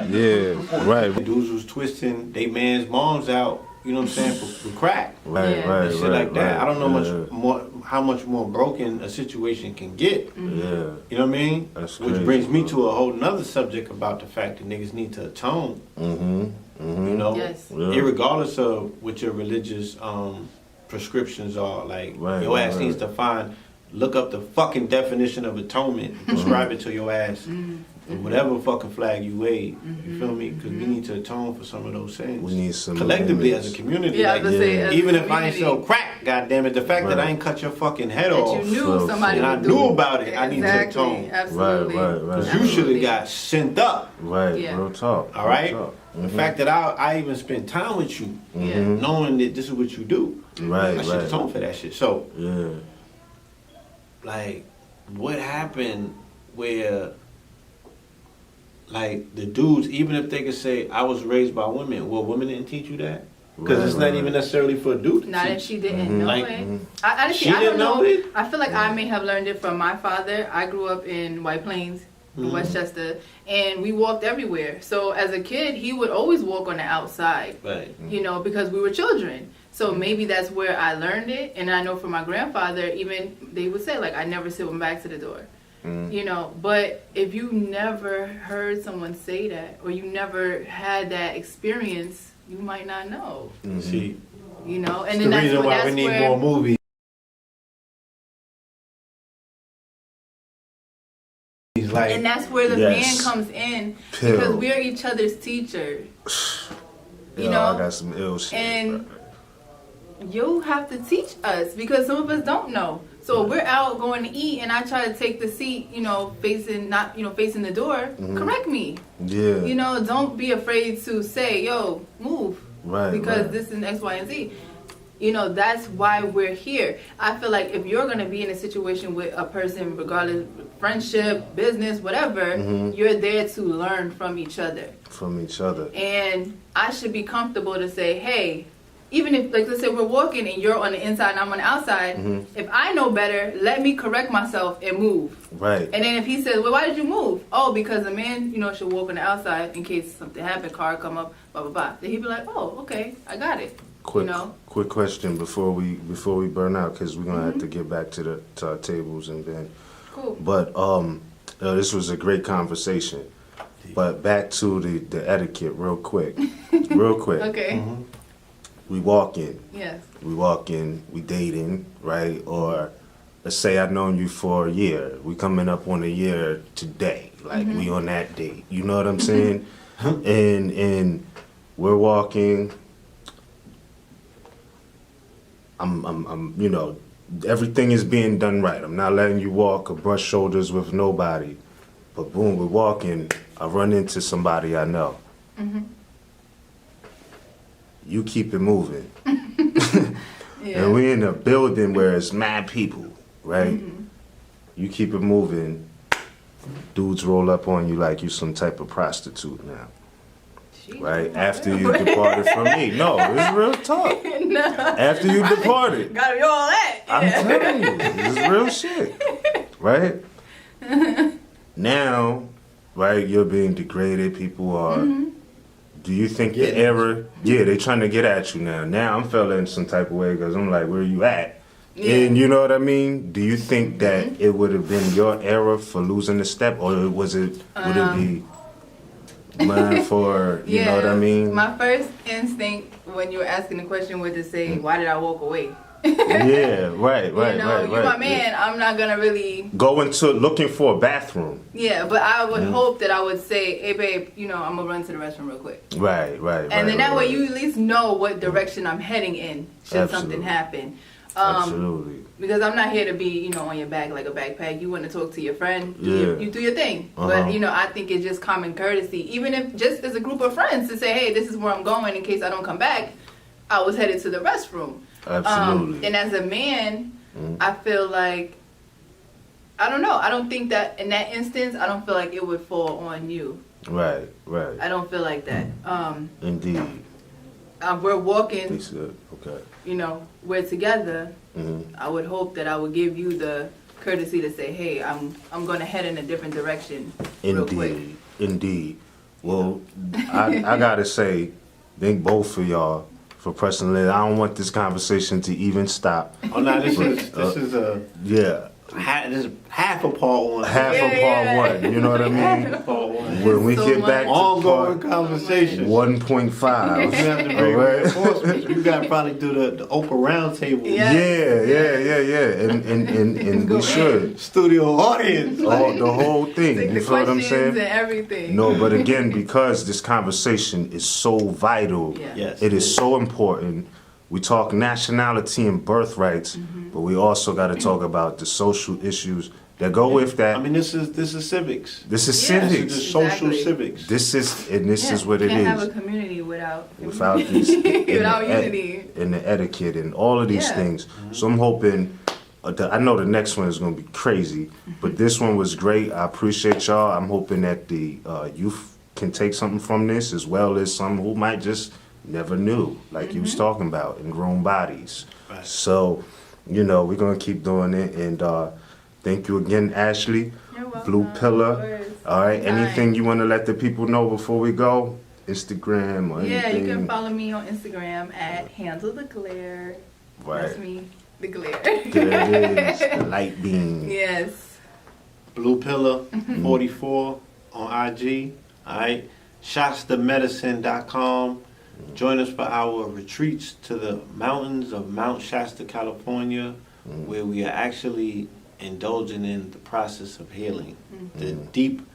B: Yeah, right.
C: Dudes was twisting they man's moms out, you know what I'm saying, for crack.
B: Right, right,
C: And shit
B: right,
C: like that.
B: right.
C: I don't know
B: Yeah.
C: how much more broken a situation can get.
B: Yeah.
C: You know what I mean?
B: That's
C: Which
B: crazy,
C: brings me
B: bro.
C: to a whole nother subject about the fact that niggas need to atone. You know,
D: Yes.
B: Yeah.
C: irregardless of what your religious prescriptions are, like
B: Right,
C: your ass
B: right.
C: needs to look up the fucking definition of atonement, and prescribe it to your ass, and whatever fucking flag you wave. You feel me? Because we need to atone for some of those sins.
B: We need some
C: collectively
B: amendments.
C: as a community.
D: Yeah, I
C: like,
D: was gonna say, as a
C: even if I ain't
D: community.
C: sell crack, goddamn it, the fact that I ain't cut your fucking head
D: That
C: off,
D: you knew somebody
C: and I
D: would do.
C: knew about it, I need to
D: Exactly.
C: atone.
D: Absolutely.
B: Right, right, right.
C: Because you should have got sent up.
B: Right,
D: Yeah.
B: real talk.
C: All right?
B: Real talk.
C: The fact that I even spent time with you, knowing that this is what you do,
B: Right,
C: I should
B: right.
C: atone for that shit. So,
B: Yeah.
C: like, what happened where, like, the dudes, even if they could say, I was raised by women, well, women didn't teach you that? Because it's not even necessarily for a dude to
D: Not
C: teach.
D: if she didn't know
C: Like,
D: it. Honestly,
C: she
D: I don't
C: didn't know it?
D: I feel like I may have learned it from my father. I grew up in White Plains, in Westchester, and we walked everywhere. So as a kid, he would always walk on the outside,
C: Right.
D: you know, because we were children. So maybe that's where I learned it. And I know from my grandfather, even they would say, like, I never sit with my back to the door. You know, but if you never heard someone say that, or you never had that experience, you might not know.
C: See,
D: You know, and
C: it's
D: then
C: the
D: that's
C: reason why we
D: that's
C: need
D: where,
C: more movies. Like,
D: and that's where the
B: Yes.
D: man comes in,
B: Pill.
D: because we're each other's teacher. You
B: Yo,
D: know,
B: I got some ill shit.
D: and you have to teach us, because some of us don't know. So if we're out going to eat, and I try to take the seat, you know, facing the door. Correct me.
B: Yeah.
D: You know, don't be afraid to say, "Yo, move,"
B: Right,
D: because
B: right.
D: this is X, Y, and Z. You know, that's why we're here. I feel like if you're gonna be in a situation with a person, regardless friendship, business, whatever, you're there to learn from each other.
B: From each other.
D: And I should be comfortable to say, hey, even if, like, let's say we're walking and you're on the inside and I'm on the outside, if I know better, let me correct myself and move.
B: Right.
D: And then if he says, well, why did you move? Oh, because a man, should walk on the outside in case something happened, car come up, blah, blah, blah. Then he'd be like, oh, okay, I got it.
B: Quick question before we burn out, because we're going to have to get back to our tables and then.
D: Cool.
B: But this was a great conversation. But back to the etiquette real quick.
D: Okay.
B: We walk in.
D: Yes.
B: We dating, right? Or let's say I've known you for a year. We coming up on a year today. Like we on that date. You know what I'm saying? and we're walking. I'm everything is being done right. I'm not letting you walk or brush shoulders with nobody. But boom, we're walking, I run into somebody I know. You keep it moving. And we in a building where it's mad people, right? You keep it moving. Dudes roll up on you like you some type of prostitute now. Right? After you departed from me. No, it's real talk.
D: No.
B: After you departed.
D: Gotta be all that.
B: I'm telling you, it's real shit. Right? Now, right, you're being degraded. People are. Do you think the error? Yeah, they trying to get at you now. Now I'm feeling some type of way because I'm like, where you at? And you know what I mean? Do you think that it would have been your error for losing the step, or would it be mine for, you know what I mean?
D: My first instinct when you were asking the question was to say, why did I walk away?
B: Yeah, right.
D: You're my man, I'm not gonna really
B: go into looking for a bathroom.
D: Yeah, but I would hope that I would say, hey babe, I'm gonna run to the restroom real quick.
B: Right.
D: And then that way you at least know what direction I'm heading in should something happen.
B: Absolutely.
D: Because I'm not here to be, on your back like a backpack. You want to talk to your friend, you do your thing. But, I think it's just common courtesy. Even if just as a group of friends to say, hey, this is where I'm going in case I don't come back. I was headed to the restroom.
B: Absolutely.
D: And as a man, I feel like, I don't know. I don't think that in that instance, I don't feel like it would fall on you.
B: Right.
D: I don't feel like that.
B: Indeed.
D: We're walking.
B: He said, okay.
D: We're together. I would hope that I would give you the courtesy to say, hey, I'm going to head in a different direction real quick.
B: Indeed. Well, I got to say, thank both of y'all for pressing it. I don't want this conversation to even stop.
C: Oh, no, this is a...
B: Yeah.
C: This is half a part one.
B: Half a part one. You know what I mean?
C: Part one.
B: When we get back to
C: ongoing conversation.
B: 1.5.
C: You have to bring reinforcements. You got to probably do the Oprah round table.
B: Yeah. And we should.
C: Studio audience.
B: The whole thing. You feel what I'm saying?
D: And everything.
B: No, but again, because this conversation is so vital, it is so important. We talk nationality and birthrights, but we also got to talk about the social issues that go with that.
C: I mean, this is civics.
B: This is civics.
C: This is social civics.
B: This is what it is.
D: You can't have a community without
B: these,
D: without unity
B: and the etiquette and all of these things. So I'm hoping. I know the next one is going to be crazy, but this one was great. I appreciate y'all. I'm hoping that the youth can take something from this, as well as some who might just never knew, like you was talking about, in grown bodies.
C: Right.
B: So, we're going to keep doing it. And thank you again, Ashley.
D: You're welcome.
B: Blue Pillar. All right. Anything you want to let the people know before we go? Instagram or anything?
D: Yeah, you can follow me on Instagram at Handle the Glare.
B: Right.
D: That's me, the glare.
B: There it is, the light beam.
D: Yes.
C: Blue Pillar 44 on IG. All right. ShastaMedicine.com. Join us for our retreats to the mountains of Mount Shasta, California, where we are actually indulging in the process of healing, the deep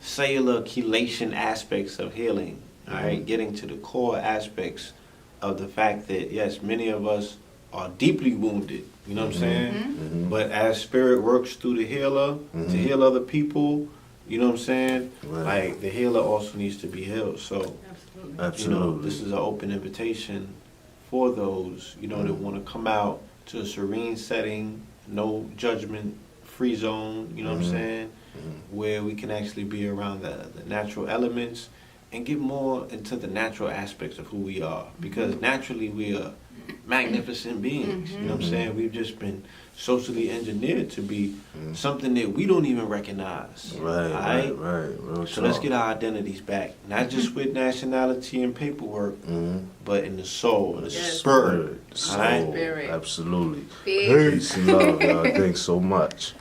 C: cellular chelation aspects of healing, all right, getting to the core aspects of the fact that, yes, many of us are deeply wounded, you know what I'm saying? But as spirit works through the healer to heal other people, you know what I'm saying?
B: Right.
C: Like, the healer also needs to be healed. So,
B: Absolutely.
C: this is an open invitation for those, that want to come out to a serene setting, no judgment free zone, you know what I'm saying? Where we can actually be around the natural elements and get more into the natural aspects of who we are. Because naturally we are magnificent beings, you know what I'm saying? We've just been socially engineered to be something that we don't even recognize.
B: Right.
C: So let's get our identities back, not just with nationality and paperwork, but in the soul, the spirit.
B: Soul,
C: All right?
B: absolutely.
D: Peace.
B: Peace and love, y'all. Thanks so much.